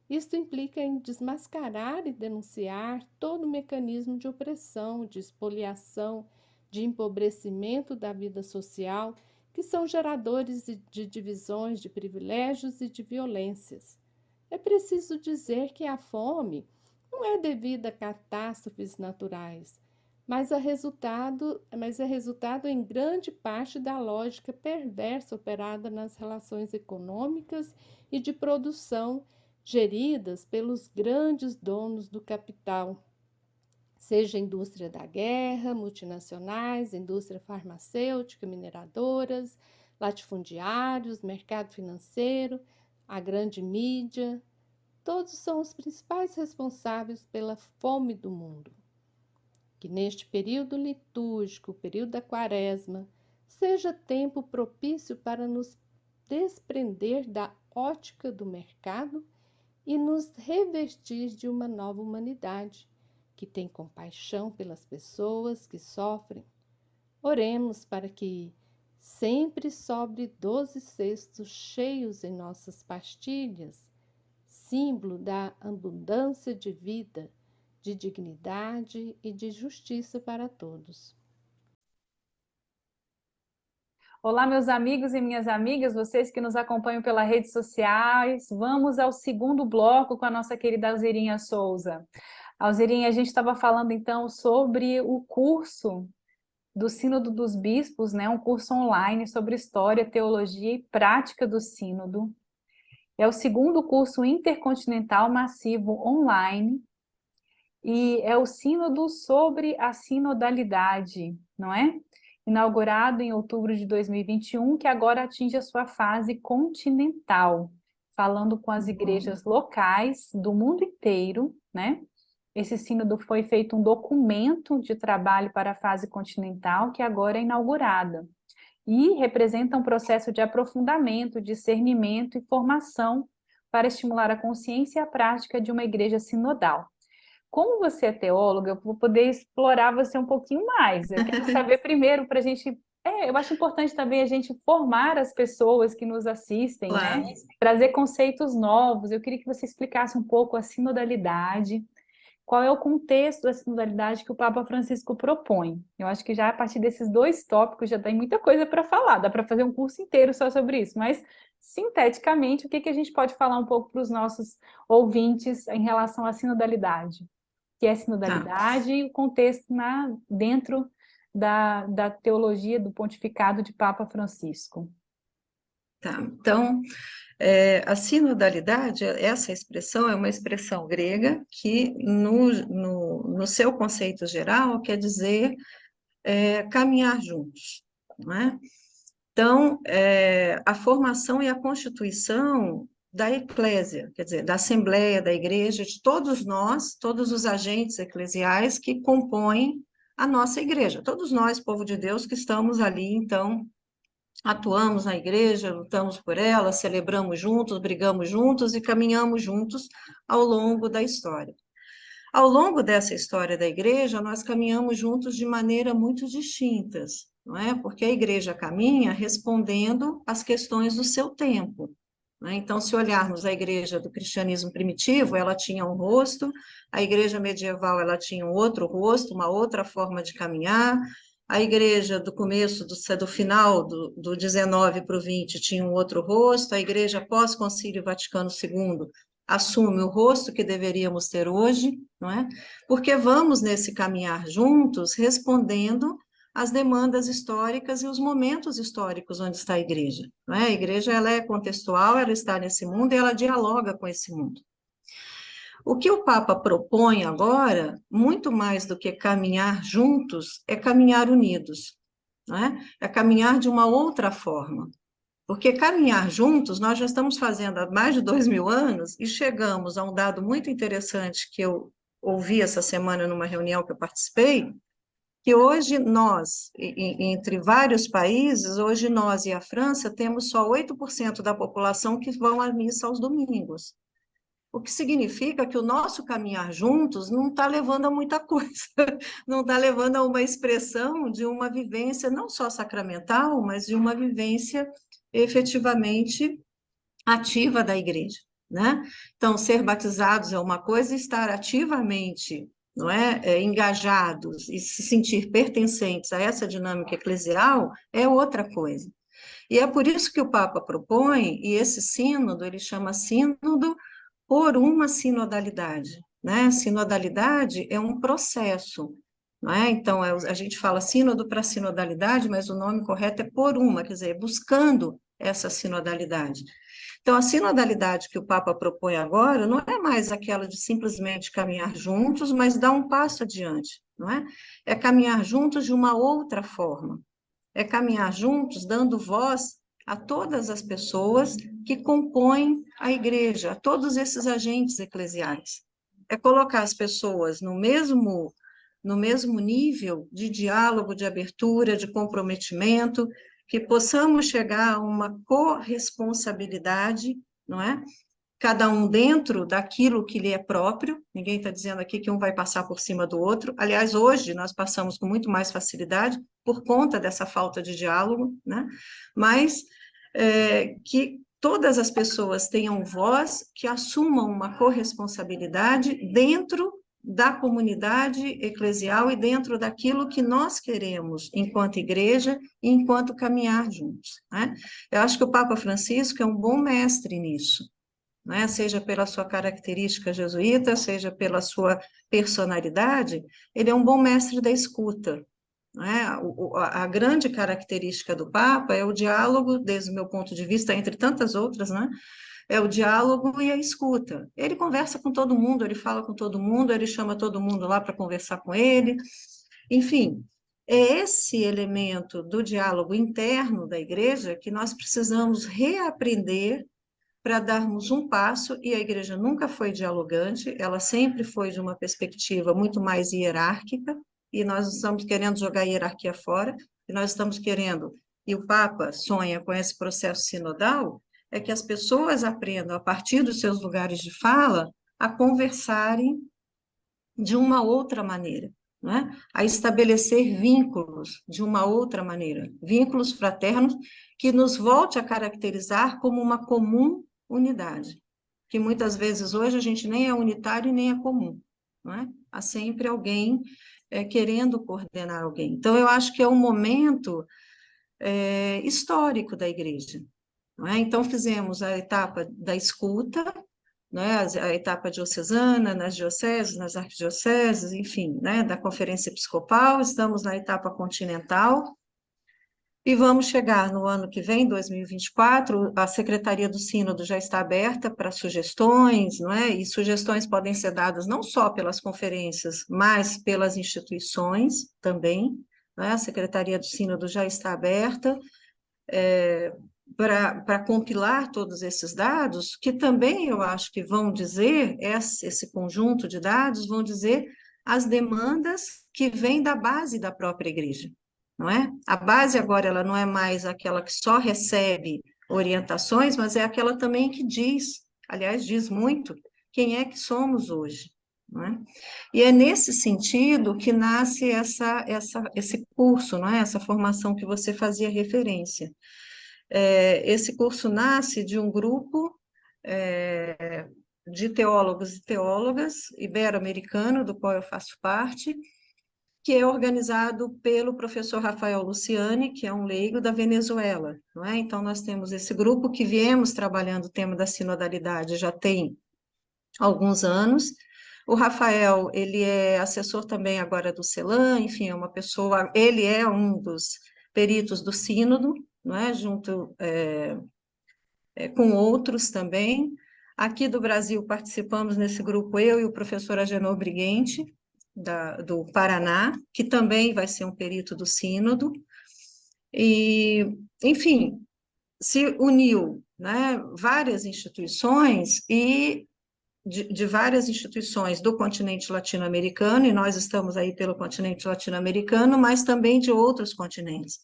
Isto implica em desmascarar e denunciar todo o mecanismo de opressão, de expoliação, de empobrecimento da vida social que são geradores de divisões, de privilégios e de violências. É preciso dizer que a fome não é devida a catástrofes naturais, mas é resultado em grande parte da lógica perversa operada nas relações econômicas e de produção geridas pelos grandes donos do capital, seja a indústria da guerra, multinacionais, indústria farmacêutica, mineradoras, latifundiários, mercado financeiro, a grande mídia. Todos são os principais responsáveis pela fome do mundo. Que neste período litúrgico, o período da Quaresma, seja tempo propício para nos desprender da ótica do mercado e nos revestir de uma nova humanidade, que tem compaixão pelas pessoas que sofrem. Oremos para que sempre sobre 12 cestos cheios em nossas pastilhas, símbolo da abundância de vida, de dignidade e de justiça para todos. Olá, meus amigos e minhas amigas, vocês que nos acompanham pelas redes sociais. Vamos ao segundo bloco com a nossa querida Alzerinha Souza. Alzerinha, a gente estava falando então sobre o curso do Sínodo dos Bispos, né? Um curso online sobre História, Teologia e Prática do Sínodo. É o segundo curso intercontinental massivo online e é o Sínodo sobre a sinodalidade, não é? Inaugurado em outubro de 2021, que agora atinge a sua fase continental, falando com as igrejas locais do mundo inteiro, né? Esse sínodo foi feito um documento de trabalho para a fase continental, que agora é inaugurada, e representa um processo de aprofundamento, discernimento e formação para estimular a consciência e a prática de uma igreja sinodal. Como você é teóloga, eu vou poder explorar você um pouquinho mais. Eu quero saber primeiro para a gente... eu acho importante também a gente formar as pessoas que nos assistem, Claro. né? Trazer conceitos novos. Eu queria que você explicasse um pouco a sinodalidade, qual é o contexto da sinodalidade que o Papa Francisco propõe. Eu acho que já a partir desses dois tópicos já tem muita coisa para falar, dá para fazer um curso inteiro só sobre isso, mas sinteticamente, o que a gente pode falar um pouco para os nossos ouvintes em relação à sinodalidade? O que é sinodalidade e o contexto dentro da teologia do pontificado de Papa Francisco. Tá, então, a sinodalidade, essa expressão é uma expressão grega que, no seu conceito geral, quer dizer caminhar juntos, não é? Então, a formação e a constituição da eclésia, quer dizer, da assembleia, da igreja, de todos nós, todos os agentes eclesiais que compõem a nossa igreja, todos nós, povo de Deus, que estamos ali, então, atuamos na igreja, lutamos por ela, celebramos juntos, brigamos juntos e caminhamos juntos ao longo da história. Ao longo dessa história da igreja, nós caminhamos juntos de maneira muito distintas, não é? Porque a igreja caminha respondendo às questões do seu tempo, não é? Então, se olharmos a igreja do cristianismo primitivo, ela tinha um rosto, a igreja medieval, ela tinha um outro rosto, uma outra forma de caminhar, a igreja do começo, do final do 19 para o 20 tinha um outro rosto, a igreja pós-concílio Vaticano II assume o rosto que deveríamos ter hoje, não é? Porque vamos nesse caminhar juntos, respondendo às demandas históricas e os momentos históricos onde está a igreja, não é? A igreja, ela é contextual, ela está nesse mundo e ela dialoga com esse mundo. O que o Papa propõe agora, muito mais do que caminhar juntos, é caminhar unidos, não é? É caminhar de uma outra forma. Porque caminhar juntos, nós já estamos fazendo há mais de 2000 anos e chegamos a um dado muito interessante que eu ouvi essa semana numa reunião que eu participei, que hoje nós, entre vários países, hoje nós e a França temos só 8% da população que vão à missa aos domingos. O que significa que o nosso caminhar juntos não está levando a muita coisa, não está levando a uma expressão de uma vivência não só sacramental, mas de uma vivência efetivamente ativa da igreja, né? Então, ser batizados é uma coisa, estar ativamente, não é, engajados e se sentir pertencentes a essa dinâmica eclesial é outra coisa. E é por isso que o Papa propõe, e esse sínodo, ele chama sínodo por uma sinodalidade, né? Sinodalidade é um processo, não é? Então, a gente fala sínodo para sinodalidade, mas o nome correto é por uma, quer dizer, buscando essa sinodalidade. Então, a sinodalidade que o Papa propõe agora não é mais aquela de simplesmente caminhar juntos, mas dar um passo adiante, não é? É caminhar juntos de uma outra forma, é caminhar juntos, dando voz a todas as pessoas que compõem a igreja, a todos esses agentes eclesiais. É colocar as pessoas no mesmo nível de diálogo, de abertura, de comprometimento, que possamos chegar a uma corresponsabilidade, não é? Cada um dentro daquilo que lhe é próprio, ninguém está dizendo aqui que um vai passar por cima do outro. Aliás, hoje nós passamos com muito mais facilidade por conta dessa falta de diálogo, né? Mas que todas as pessoas tenham voz, que assumam uma corresponsabilidade dentro da comunidade eclesial e dentro daquilo que nós queremos enquanto igreja e enquanto caminhar juntos, né? Eu acho que o Papa Francisco é um bom mestre nisso, né? Seja pela sua característica jesuíta, seja pela sua personalidade, ele é um bom mestre da escuta, né? A grande característica do Papa é o diálogo, desde o meu ponto de vista, entre tantas outras, né? É o diálogo e a escuta. Ele conversa com todo mundo, ele fala com todo mundo, ele chama todo mundo lá para conversar com ele. Enfim, é esse elemento do diálogo interno da igreja que nós precisamos reaprender para darmos um passo, e a igreja nunca foi dialogante, ela sempre foi de uma perspectiva muito mais hierárquica, e nós estamos querendo jogar a hierarquia fora, e nós estamos querendo, e o Papa sonha com esse processo sinodal, é que as pessoas aprendam, a partir dos seus lugares de fala, a conversarem de uma outra maneira, né? A estabelecer vínculos de uma outra maneira, vínculos fraternos que nos volte a caracterizar como uma comum unidade, que muitas vezes hoje a gente nem é unitário e nem é comum, não é? Há sempre alguém querendo coordenar alguém. Então, eu acho que é um momento histórico da igreja, não é? Então, fizemos a etapa da escuta, né, a etapa diocesana, nas dioceses, nas arquidioceses, enfim, né, da conferência episcopal, estamos na etapa continental, e vamos chegar no ano que vem, 2024, a Secretaria do Sínodo já está aberta para sugestões, não é? E sugestões podem ser dadas não só pelas conferências, mas pelas instituições também, né? A Secretaria do Sínodo já está aberta, para compilar todos esses dados, que também eu acho que vão dizer, esse conjunto de dados, vão dizer as demandas que vêm da base da própria igreja, não é? A base agora, ela não é mais aquela que só recebe orientações, mas é aquela também que diz, aliás, diz muito, quem é que somos hoje, não é? E é nesse sentido que nasce esse curso, não é? Essa formação que você fazia referência. Esse curso nasce de um grupo de teólogos e teólogas ibero-americano, do qual eu faço parte, que é organizado pelo professor Rafael Luciani, que é um leigo da Venezuela, não é? Então, nós temos esse grupo que viemos trabalhando o tema da sinodalidade já tem alguns anos. O Rafael, ele é assessor também agora do CELAM, enfim, é uma pessoa, ele é um dos peritos do sínodo, não é? Junto com outros também. Aqui do Brasil participamos nesse grupo eu e o professor Agenor Briguente, do Paraná, que também vai ser um perito do sínodo. E, enfim, se uniu, né, várias instituições e de várias instituições do continente latino-americano, e nós estamos aí pelo continente latino-americano, mas também de outros continentes.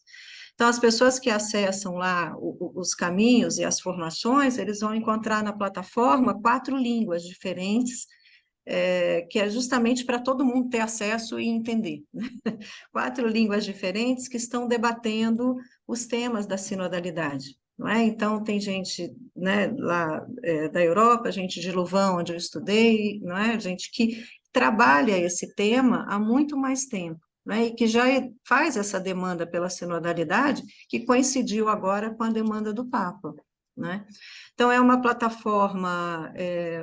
Então, as pessoas que acessam lá os caminhos e as formações, eles vão encontrar na plataforma 4 línguas diferentes, que é justamente para todo mundo ter acesso e entender. 4 línguas diferentes que estão debatendo os temas da sinodalidade. Não é? Então, tem gente, né, lá da Europa, gente de Louvain, onde eu estudei, não é? Gente que trabalha esse tema há muito mais tempo. né, e que já faz essa demanda pela sinodalidade, que coincidiu agora com a demanda do Papa, né? Então, é uma plataforma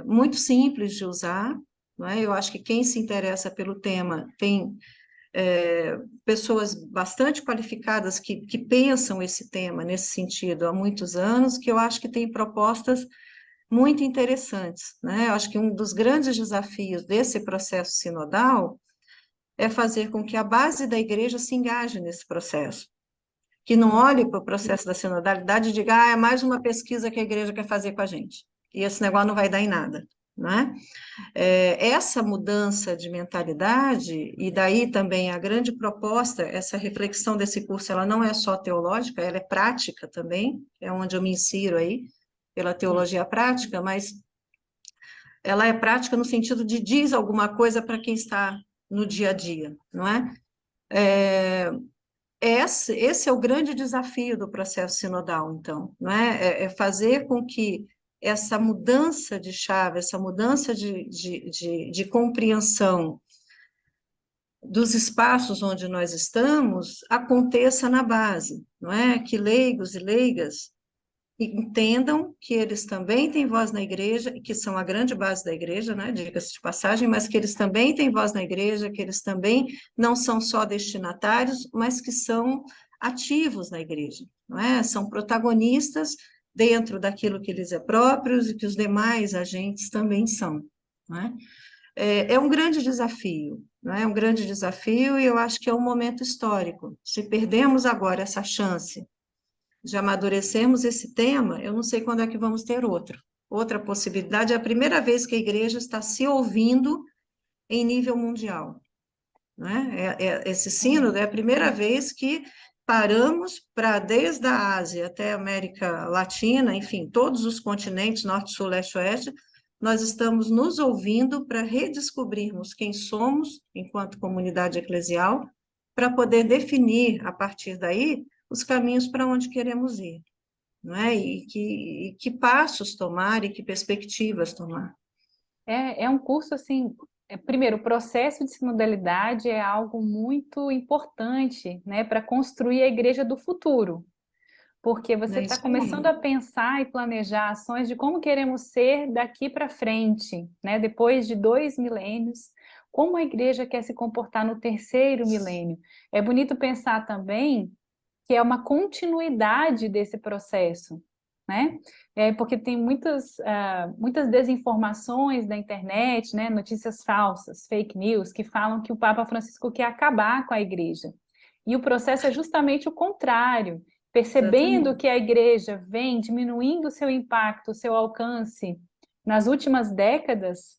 muito simples de usar, né? Eu acho que quem se interessa pelo tema tem pessoas bastante qualificadas que pensam esse tema nesse sentido há muitos anos, que eu acho que tem propostas muito interessantes, né? Eu acho que um dos grandes desafios desse processo sinodal é fazer com que a base da igreja se engaje nesse processo, que não olhe para o processo da sinodalidade e diga, é mais uma pesquisa que a igreja quer fazer com a gente, e esse negócio não vai dar em nada, né? Essa mudança de mentalidade, e daí também a grande proposta, essa reflexão desse curso, ela não é só teológica, ela é prática também, é onde eu me insiro aí, pela teologia prática, mas ela é prática no sentido de diz alguma coisa para quem está no dia a dia, não é? Esse é o grande desafio do processo sinodal, então, não é? É fazer com que essa mudança de chave, essa mudança de compreensão dos espaços onde nós estamos aconteça na base, não é? Que leigos e leigas entendam que eles também têm voz na igreja, e que são a grande base da igreja, né, diga-se de passagem, mas que eles também têm voz na igreja, que eles também não são só destinatários, mas que são ativos na igreja, não é? São protagonistas dentro daquilo que lhes é próprios e que os demais agentes também são, não é? É um grande desafio, não é? É um grande desafio e eu acho que é um momento histórico. Se perdemos agora essa chance de amadurecermos esse tema, eu não sei quando é que vamos ter outro. Outra possibilidade é a primeira vez que a igreja está se ouvindo em nível mundial, né? Esse sínodo é a primeira vez que paramos para, desde a Ásia até a América Latina, enfim, todos os continentes, norte, sul, leste, oeste, nós estamos nos ouvindo para redescobrirmos quem somos enquanto comunidade eclesial, para poder definir, a partir daí, os caminhos para onde queremos ir, não é? E que passos tomar e que perspectivas tomar. É um curso assim, primeiro, o processo de sinodalidade é algo muito importante, né, para construir a igreja do futuro, porque você É está isso aí. começando a pensar e planejar ações de como queremos ser daqui para frente, né, depois de 2 milênios, como a igreja quer se comportar no terceiro milênio. É bonito pensar também que é uma continuidade desse processo, né? Porque tem muitas desinformações da internet, né? Notícias falsas, fake news, que falam que o Papa Francisco quer acabar com a igreja. E o processo é justamente o contrário, percebendo Exatamente. que a igreja vem diminuindo o seu impacto, o seu alcance nas últimas décadas,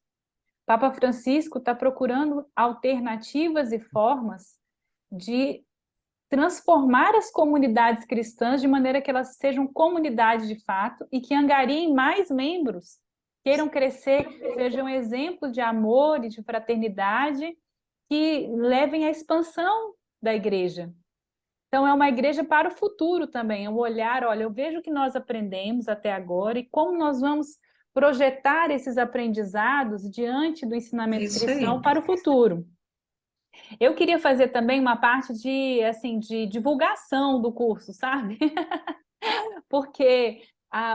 Papa Francisco está procurando alternativas e formas de transformar as comunidades cristãs de maneira que elas sejam comunidades de fato e que angariem mais membros, queiram crescer, sejam exemplo de amor e de fraternidade que levem à expansão da igreja. Então, é uma igreja para o futuro também, é um olhar, olha, eu vejo o que nós aprendemos até agora e como nós vamos projetar esses aprendizados diante do É ensinamento isso aí. cristão para o futuro. Eu queria fazer também uma parte de, assim, de divulgação do curso, sabe? Porque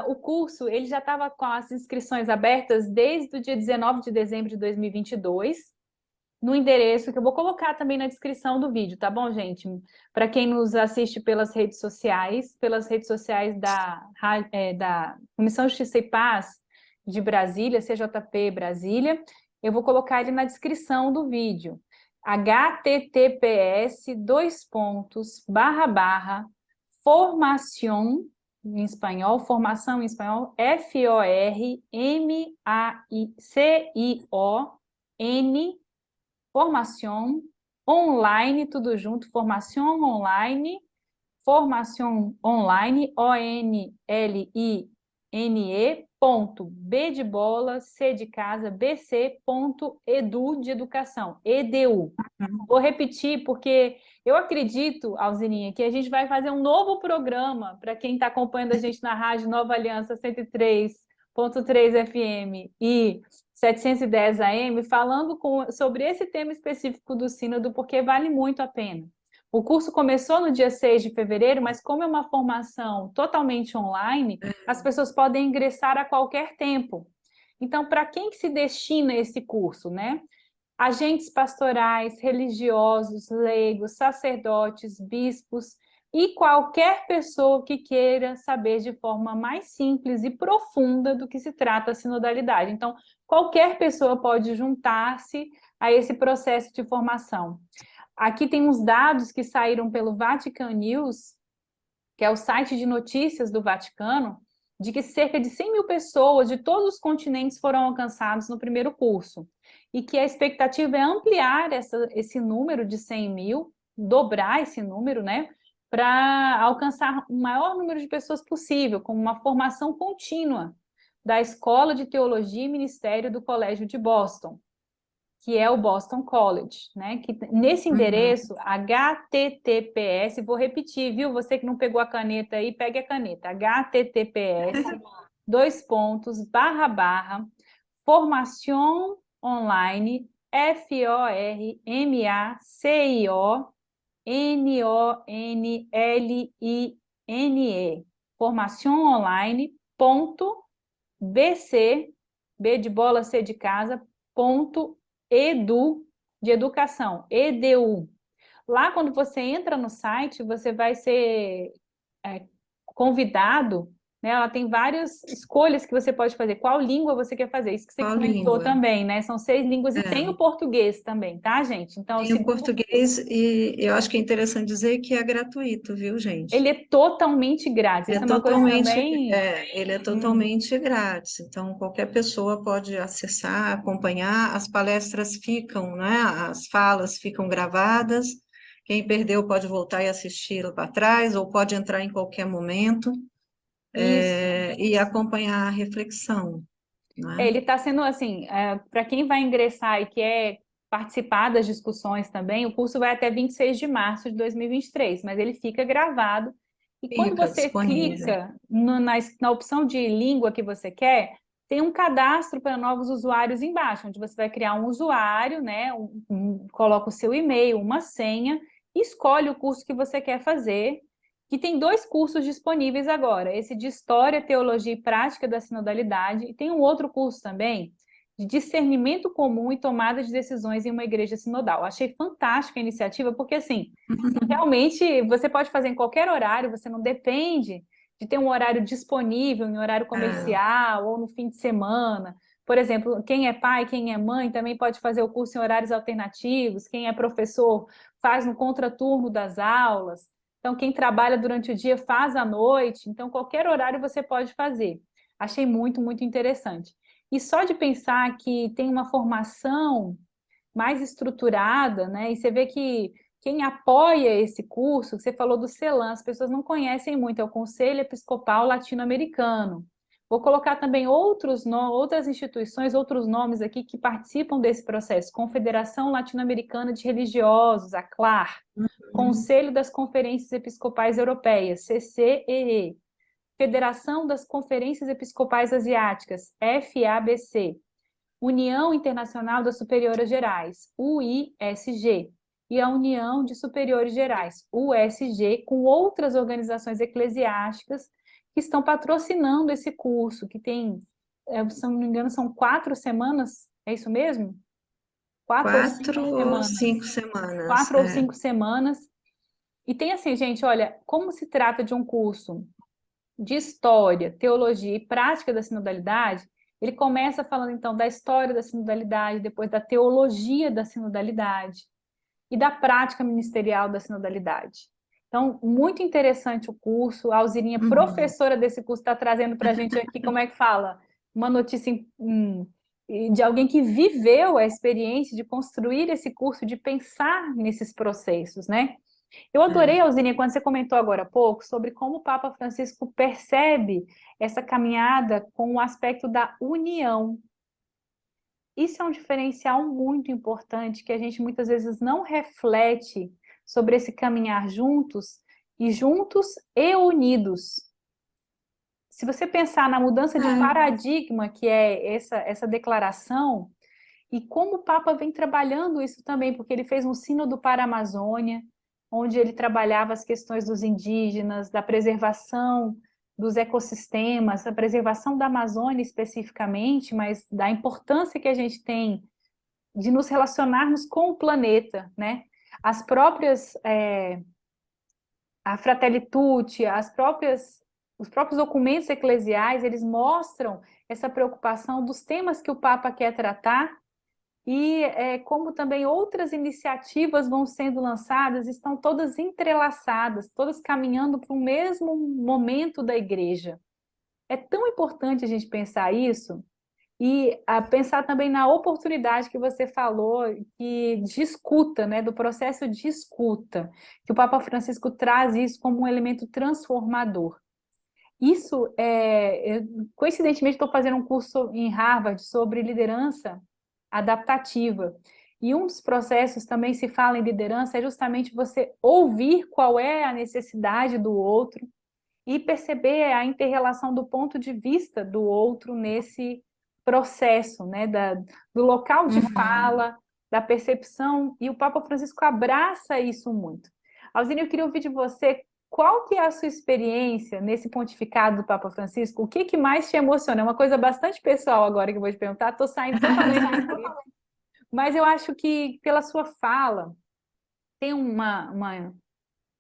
o curso ele já estava com as inscrições abertas desde o dia 19 de dezembro de 2022, no endereço que eu vou colocar também na descrição do vídeo, tá bom, gente? Para quem nos assiste pelas redes sociais da Comissão Justiça e Paz de Brasília, CJP Brasília, eu vou colocar ele na descrição do vídeo. https://formación em espanhol, formação em espanhol, FORMACION, formação online, tudo junto, formação online, online, B de bola, C de casa, bc.edu de educação, edu. Vou repetir, porque eu acredito, Alzininha, que a gente vai fazer um novo programa para quem está acompanhando a gente na Rádio Nova Aliança 103.3 FM e 710 AM, falando sobre esse tema específico do Sínodo, porque vale muito a pena. O curso começou no dia 6 de fevereiro, mas como é uma formação totalmente online, as pessoas podem ingressar a qualquer tempo. Então, para quem que se destina esse curso, né? Agentes pastorais, religiosos, leigos, sacerdotes, bispos e qualquer pessoa que queira saber de forma mais simples e profunda do que se trata a sinodalidade. Então, qualquer pessoa pode juntar-se a esse processo de formação. Aqui tem uns dados que saíram pelo Vatican News, que é o site de notícias do Vaticano, de que cerca de 100 mil pessoas de todos os continentes foram alcançadas no primeiro curso, e que a expectativa é ampliar esse número de 100 mil, dobrar esse número, né, para alcançar o maior número de pessoas possível, com uma formação contínua da Escola de Teologia e Ministério do Colégio de Boston, que é o Boston College, né? Que nesse endereço, https, vou repetir, viu? Você que não pegou a caneta aí, pegue a caneta. https, formação online, formaciononline, formaciononline.bc, B de bola, C de casa, ponto edu, de educação, edu. Lá, quando você entra no site, você vai ser convidado, né? Ela tem várias escolhas que você pode fazer. Qual língua você quer fazer? Isso que você Qual comentou língua? também, né? São 6 línguas e tem o português também, tá, gente? Então, Tem o português e eu acho que é interessante dizer que é gratuito, viu, gente? ele é totalmente grátis. Ele Essa é é uma coisa totalmente, também... ele é totalmente grátis, então qualquer pessoa pode acessar, acompanhar, as palestras ficam, né, as falas ficam gravadas, quem perdeu pode voltar e assistir para trás, ou pode entrar em qualquer momento, Isso. e acompanhar a reflexão, né? Ele está sendo assim, para quem vai ingressar e quer participar das discussões também, o curso vai até 26 de março de 2023, mas ele fica gravado. E quando Fica você disponível. clica na opção de língua que você quer, tem um cadastro para novos usuários embaixo, onde você vai criar um usuário, né? Coloca o seu e-mail, uma senha, e escolhe o curso que você quer fazer, que tem 2 cursos disponíveis agora, esse de História, Teologia e Prática da Sinodalidade, e tem um outro curso também, de Discernimento Comum e Tomada de Decisões em uma Igreja Sinodal. Achei fantástica a iniciativa, porque assim, realmente você pode fazer em qualquer horário, você não depende de ter um horário disponível, em horário É, comercial ou no fim de semana. Por exemplo, quem é pai, quem é mãe também pode fazer o curso em horários alternativos, quem é professor faz no contraturno das aulas. Então, quem trabalha durante o dia faz à noite. Então, qualquer horário você pode fazer. Achei muito, muito interessante. E só de pensar que tem uma formação mais estruturada, né? E você vê que quem apoia esse curso, você falou do CELAM, as pessoas não conhecem muito, é o Conselho Episcopal Latino-Americano. Vou colocar também outras instituições, outros nomes aqui que participam desse processo. Confederação Latino-Americana de Religiosos, a CLAR, Conselho das Conferências Episcopais Europeias, CCEE, Federação das Conferências Episcopais Asiáticas, FABC, União Internacional das Superioras Gerais, UISG, e a União de Superiores Gerais, USG, com outras organizações eclesiásticas que estão patrocinando esse curso, que tem, se não me engano, são 4 semanas, é isso mesmo? 4 ou 5 4 ou semanas. 5 semanas, 4 ou 5 semanas. E tem assim, gente, olha, como se trata de um curso de história, teologia e prática da sinodalidade, ele começa falando então da história da sinodalidade, depois da teologia da sinodalidade e da prática ministerial da sinodalidade. Então, muito interessante o curso. A Alzirinha, professora desse curso, está trazendo para a gente aqui, como é que fala? Uma notícia de alguém que viveu a experiência de construir esse curso, de pensar nesses processos, né? Eu adorei, Alzine, quando você comentou agora há pouco sobre como o Papa Francisco percebe essa caminhada com o aspecto da união. Isso é um diferencial muito importante que a gente muitas vezes não reflete sobre esse caminhar juntos e unidos. se você pensar na mudança de paradigma que é essa declaração, e como o Papa vem trabalhando isso também, porque ele fez um sínodo para a Amazônia, onde ele trabalhava as questões dos indígenas, da preservação dos ecossistemas, da preservação da Amazônia especificamente, mas da importância que a gente tem de nos relacionarmos com o planeta, né? As próprias, a Fratelli Tutti, os próprios documentos eclesiais, eles mostram essa preocupação dos temas que o Papa quer tratar e como também outras iniciativas vão sendo lançadas, estão todas entrelaçadas, todas caminhando para o mesmo momento da igreja. É tão importante a gente pensar isso e pensar também na oportunidade que você falou de escuta, né, do processo de escuta, que o Papa Francisco traz isso como um elemento transformador. Isso, coincidentemente, estou fazendo um curso em Harvard sobre liderança adaptativa. E um dos processos também se fala em liderança é justamente você ouvir qual é a necessidade do outro e perceber a inter-relação do ponto de vista do outro nesse processo, né, do local de fala, da percepção, e o Papa Francisco abraça isso muito. Alzine, eu queria ouvir de você qual que é a sua experiência nesse pontificado do Papa Francisco, o que que mais te emociona? É uma coisa bastante pessoal agora que eu vou te perguntar, estou saindo totalmente do script, mas eu acho que pela sua fala tem uma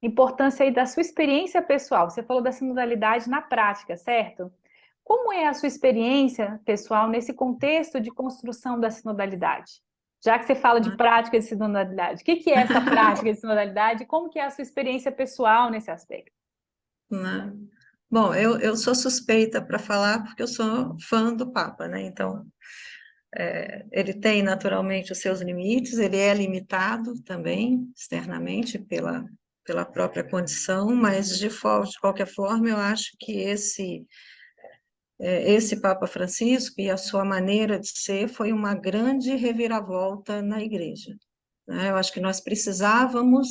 importância aí da sua experiência pessoal. Você falou da sinodalidade na prática, certo? Como é a sua experiência pessoal nesse contexto de construção da sinodalidade? Já que você fala de prática de sinodalidade, o que que é essa prática de sinodalidade? Como que é a sua experiência pessoal nesse aspecto? Né? Bom, eu sou suspeita para falar porque eu sou fã do Papa, né? Então, ele tem naturalmente os seus limites, ele é limitado também externamente pela própria condição, mas de qualquer forma eu acho que esse Papa Francisco e a sua maneira de ser foi uma grande reviravolta na Igreja, né? Eu acho que nós precisávamos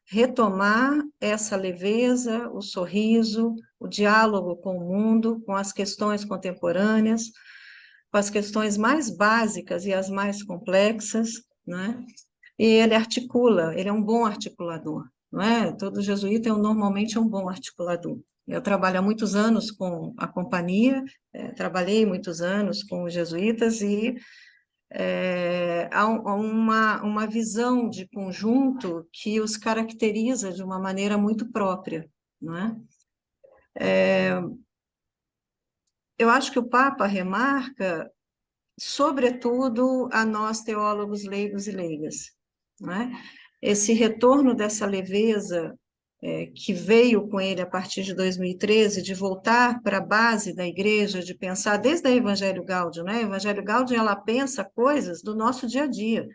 retomar essa leveza, o sorriso, o diálogo com o mundo, com as questões contemporâneas, com as questões mais básicas e as mais complexas, né? E ele articula, ele é um bom articulador, não é? Todo jesuíta normalmente é um bom articulador. Eu trabalho há muitos anos com a companhia, trabalhei muitos anos com os jesuítas e há uma visão de conjunto que os caracteriza de uma maneira muito própria, não é? Eu acho que o Papa remarca, sobretudo, a nós teólogos leigos e leigas, não é? Esse retorno dessa leveza que veio com ele a partir de 2013, de voltar para a base da igreja, de pensar desde a Evangelho Gáudio, né? O Evangelho Gáudio, ela pensa coisas do nosso dia a dia,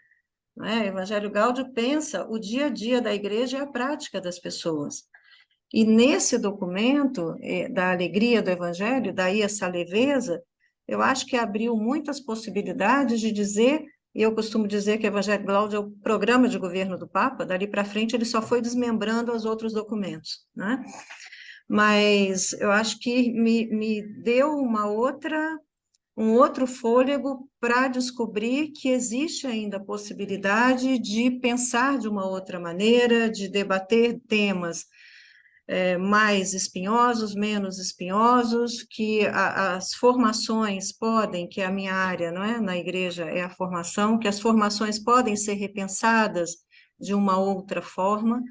né? O Evangelho Gáudio pensa o dia a dia da igreja e a prática das pessoas. E nesse documento da alegria do Evangelho, daí essa leveza, eu acho que abriu muitas possibilidades de dizer, e eu costumo dizer que o Evangelho Gáudio é o programa de governo do Papa, dali para frente ele só foi desmembrando os outros documentos, né? Mas eu acho que me deu um outro fôlego para descobrir que existe ainda a possibilidade de pensar de uma outra maneira, de debater temas mais espinhosos, menos espinhosos, que as formações podem, que é a minha área, não é? Na igreja é a formação, que as formações podem ser repensadas de uma outra forma,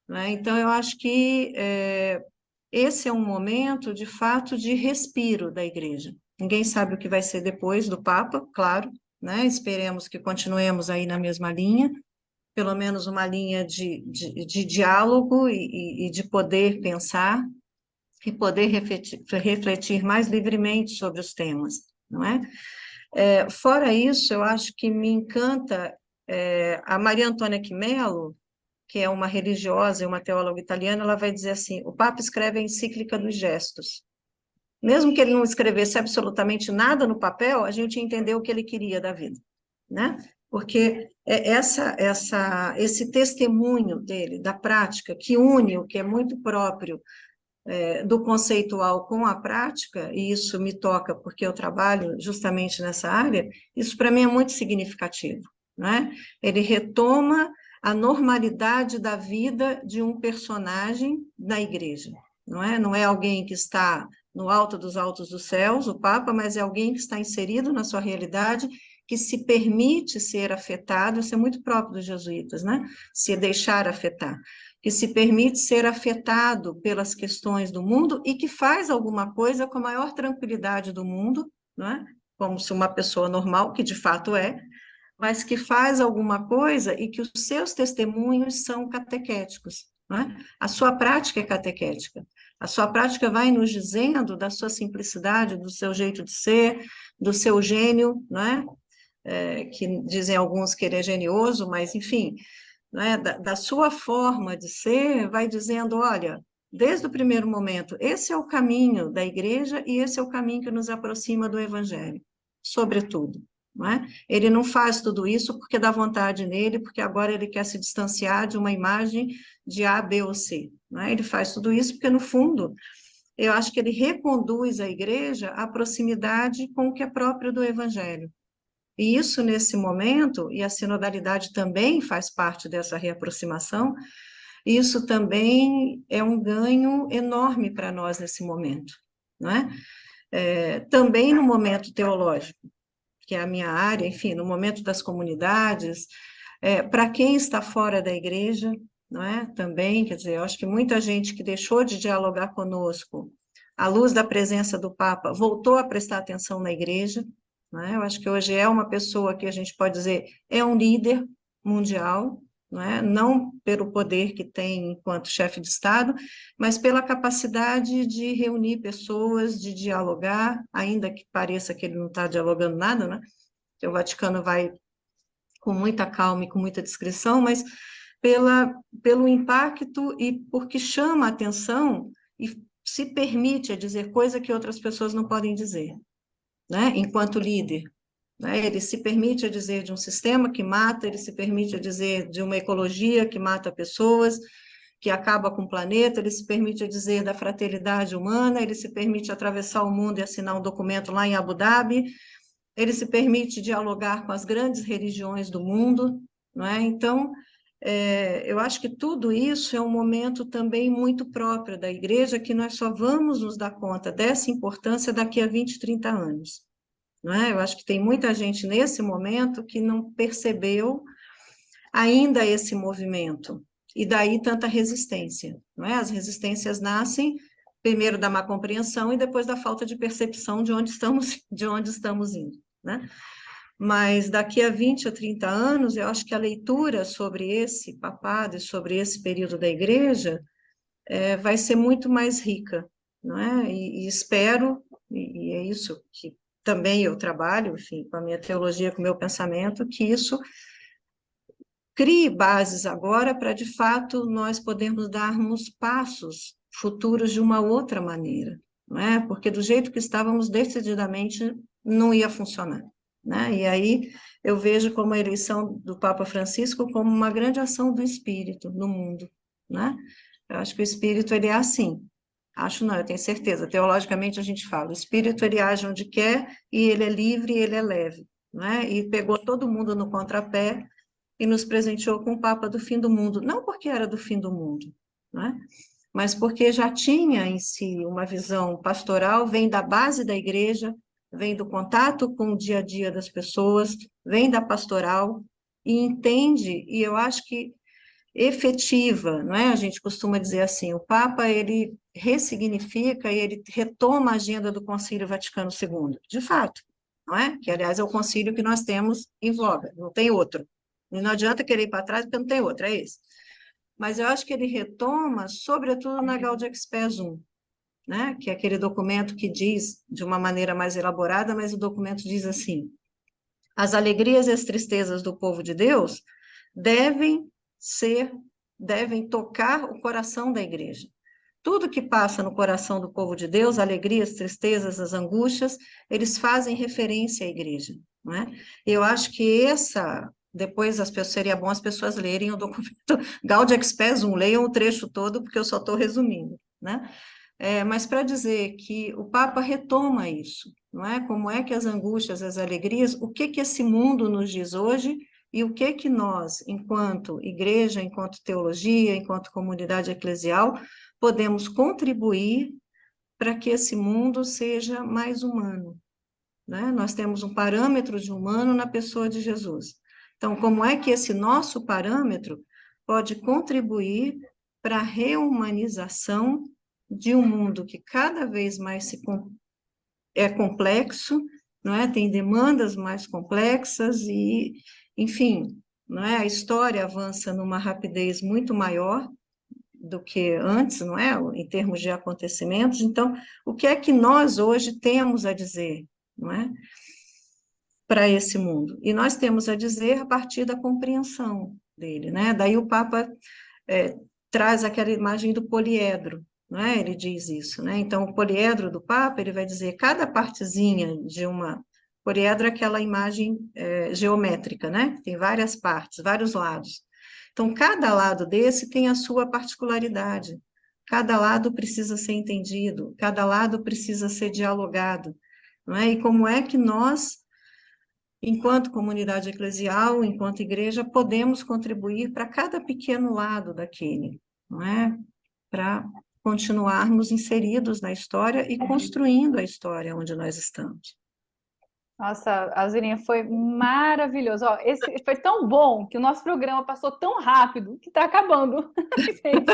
né? Então, eu acho que esse é um momento, de fato, de respiro da igreja. Ninguém sabe o que vai ser depois do Papa, claro, né? Esperemos que continuemos aí na mesma linha, pelo menos uma linha de diálogo e de poder pensar e poder refletir mais livremente sobre os temas, não é? Fora isso, eu acho que me encanta a Maria Antônia Quimelo, que é uma religiosa e uma teóloga italiana, ela vai dizer assim, o Papa escreve a encíclica dos gestos. Mesmo que ele não escrevesse absolutamente nada no papel, a gente entendeu o que ele queria da vida, né? Porque esse testemunho dele, da prática, que une o que é muito próprio do conceitual com a prática, e isso me toca porque eu trabalho justamente nessa área, isso para mim é muito significativo, né? Ele retoma a normalidade da vida de um personagem da igreja, não é? Não é alguém que está no alto dos altos dos céus, o Papa, mas é alguém que está inserido na sua realidade, que se permite ser afetado, isso é muito próprio dos jesuítas, né? Se deixar afetar, que se permite ser afetado pelas questões do mundo e que faz alguma coisa com a maior tranquilidade do mundo, não é? Como se uma pessoa normal, que de fato é, mas que faz alguma coisa e que os seus testemunhos são catequéticos, não é? A sua prática é catequética. A sua prática vai nos dizendo da sua simplicidade, do seu jeito de ser, do seu gênio, não é? Que dizem alguns que ele é genioso, mas enfim, né, da sua forma de ser, vai dizendo, olha, desde o primeiro momento, esse é o caminho da igreja e esse é o caminho que nos aproxima do evangelho, sobretudo. Não é? Ele não faz tudo isso porque dá vontade nele, porque agora ele quer se distanciar de uma imagem de A, B ou C. Não é? Ele faz tudo isso porque, no fundo, eu acho que ele reconduz a igreja à proximidade com o que é próprio do evangelho. E isso, nesse momento, e a sinodalidade também faz parte dessa reaproximação, isso também é um ganho enorme para nós nesse momento, não é? Também no momento teológico, que é a minha área, enfim, no momento das comunidades, para quem está fora da igreja, não é? Também, quer dizer, eu acho que muita gente que deixou de dialogar conosco, à luz da presença do Papa, voltou a prestar atenção na igreja, não é? Eu acho que hoje é uma pessoa que a gente pode dizer é um líder mundial, não é? Não pelo poder que tem enquanto chefe de Estado, mas pela capacidade de reunir pessoas, de dialogar, ainda que pareça que ele não está dialogando nada, né? O Vaticano vai com muita calma e com muita discrição, mas pelo impacto e porque chama a atenção e se permite a dizer coisa que outras pessoas não podem dizer, né? Enquanto líder, né? Ele se permite a dizer de um sistema que mata, ele se permite a dizer de uma ecologia que mata pessoas, que acaba com o planeta, ele se permite a dizer da fraternidade humana, ele se permite atravessar o mundo e assinar um documento lá em Abu Dhabi, ele se permite dialogar com as grandes religiões do mundo, não é? Então, eu acho que tudo isso é um momento também muito próprio da igreja, que nós só vamos nos dar conta dessa importância daqui a 20, 30 anos, não é? Eu acho que tem muita gente nesse momento que não percebeu ainda esse movimento, e daí tanta resistência, não é? As resistências nascem primeiro da má compreensão e depois da falta de percepção de onde estamos indo, né? Mas daqui a 20 a 30 anos, eu acho que a leitura sobre esse papado e sobre esse período da igreja vai ser muito mais rica, não é? E espero, e é isso que também eu trabalho, enfim, com a minha teologia, com o meu pensamento, que isso crie bases agora para, de fato, nós podermos darmos passos futuros de uma outra maneira, não é? Porque do jeito que estávamos, decididamente, não ia funcionar, né? E aí eu vejo como a eleição do Papa Francisco como uma grande ação do Espírito no mundo, né? Eu acho que o Espírito, ele é assim. Acho não, eu tenho certeza. Teologicamente a gente fala, o Espírito, ele age onde quer, e ele é livre, e ele é leve, não é? E pegou todo mundo no contrapé, e nos presenteou com o Papa do fim do mundo, não porque era do fim do mundo, né? Mas porque já tinha em si uma visão pastoral, vem da base da igreja, vem do contato com o dia a dia das pessoas, vem da pastoral, e entende, e eu acho que efetiva, não é? A gente costuma dizer assim, o Papa, ele ressignifica e ele retoma a agenda do Concílio Vaticano II, de fato, não é? Que, aliás, é o concílio que nós temos em voga, não tem outro. E não adianta querer ir para trás, porque não tem outro, é esse. Mas eu acho que ele retoma, sobretudo na Gaudium Spes 1, né? Que é aquele documento que diz, de uma maneira mais elaborada, mas o documento diz assim, as alegrias e as tristezas do povo de Deus devem tocar o coração da igreja. Tudo que passa no coração do povo de Deus, alegrias, tristezas, as angústias, eles fazem referência à igreja, não é? Eu acho que depois seria bom as pessoas lerem o documento Gaudium Spes 1, leiam o trecho todo, porque eu só estou resumindo, né? mas para dizer que o Papa retoma isso, não é? Como é que as angústias, as alegrias, o que que esse mundo nos diz hoje e o que que nós, enquanto igreja, enquanto teologia, enquanto comunidade eclesial, podemos contribuir para que esse mundo seja mais humano, né? Nós temos um parâmetro de humano na pessoa de Jesus. Então, como é que esse nosso parâmetro pode contribuir para a reumanização de um mundo que cada vez mais é complexo, não é? Tem demandas mais complexas e, enfim, não é? A história avança numa rapidez muito maior do que antes, não é? Em termos de acontecimentos. Então, o que é que nós hoje temos a dizer, não é? Para esse mundo? E nós temos a dizer a partir da compreensão dele, né? Daí o Papa é, traz aquela imagem do poliedro, não é? Ele diz isso, né? Então, o poliedro do Papa, ele vai dizer cada partezinha de uma... Poliedro é aquela imagem geométrica, né? Tem várias partes, vários lados. Então, cada lado desse tem a sua particularidade. Cada lado precisa ser entendido, cada lado precisa ser dialogado, não é? E como é que nós, enquanto comunidade eclesial, enquanto igreja, podemos contribuir para cada pequeno lado daquele, não é? Para continuarmos inseridos na história e construindo a história onde nós estamos. Nossa, Alzirinha, foi maravilhoso. Ó, esse foi tão bom que o nosso programa passou tão rápido que está acabando. Gente,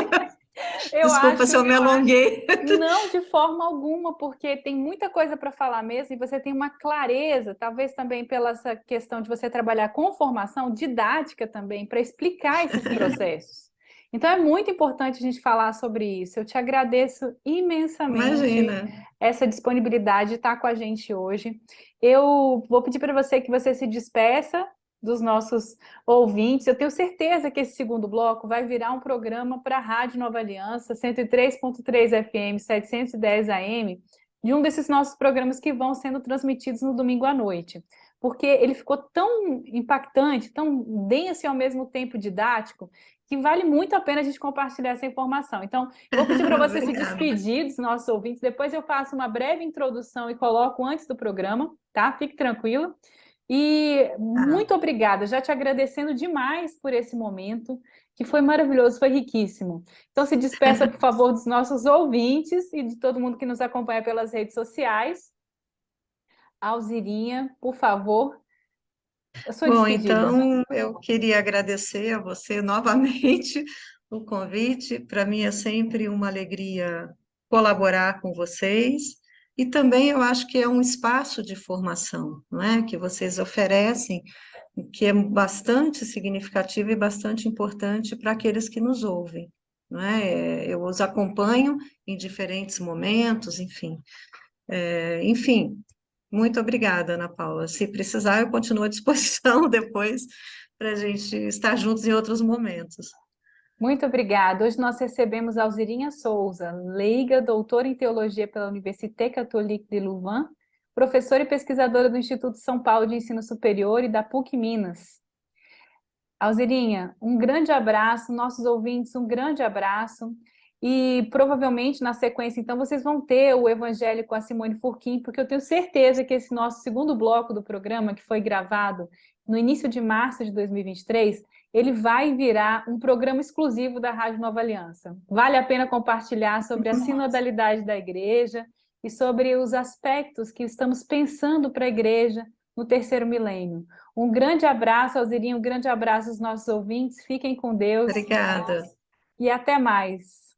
eu Desculpa se acho... eu me alonguei. Não, de forma alguma, porque tem muita coisa para falar mesmo e você tem uma clareza, talvez também pela essa questão de você trabalhar com formação didática também, para explicar esses processos. Então é muito importante a gente falar sobre isso. Eu te agradeço imensamente Imagina. essa disponibilidade de estar com a gente hoje. Eu vou pedir para você que você se despeça dos nossos ouvintes. Eu tenho certeza que esse segundo bloco vai virar um programa para a Rádio Nova Aliança, 103.3 FM, 710 AM, de um desses nossos programas que vão sendo transmitidos no domingo à noite. Porque ele ficou tão impactante, tão denso e ao mesmo tempo didático, que vale muito a pena a gente compartilhar essa informação. Então, eu vou pedir para você se despedir dos nossos ouvintes, depois eu faço uma breve introdução e coloco antes do programa, tá? Fique tranquilo. E muito obrigada, já te agradecendo demais por esse momento, que foi maravilhoso, foi riquíssimo. Então se despeça, por favor, dos nossos ouvintes e de todo mundo que nos acompanha pelas redes sociais. Alzirinha, por favor, a sua Bom, despedida. então eu queria agradecer a você novamente o convite. Para mim é sempre uma alegria colaborar com vocês. E também eu acho que é um espaço de formação, não é? Que vocês oferecem, que é bastante significativo e bastante importante para aqueles que nos ouvem, não é? Eu os acompanho em diferentes momentos, enfim. Enfim, muito obrigada, Ana Paula. Se precisar, eu continuo à disposição depois para a gente estar juntos em outros momentos. Muito obrigada. Hoje nós recebemos Alzirinha Souza, leiga, doutora em teologia pela Université Catholique de Louvain, professora e pesquisadora do Instituto São Paulo de Ensino Superior e da PUC Minas. Alzirinha, um grande abraço, nossos ouvintes, um grande abraço. E provavelmente na sequência, então, vocês vão ter o Evangelho com a Simone Furquim, porque eu tenho certeza que esse nosso segundo bloco do programa, que foi gravado no início de março de 2023, ele vai virar um programa exclusivo da Rádio Nova Aliança. Vale a pena compartilhar sobre a sinodalidade da igreja e sobre os aspectos que estamos pensando para a igreja no terceiro milênio. Um grande abraço, Alzirinha, um grande abraço aos nossos ouvintes. Fiquem com Deus. Obrigada. E até mais.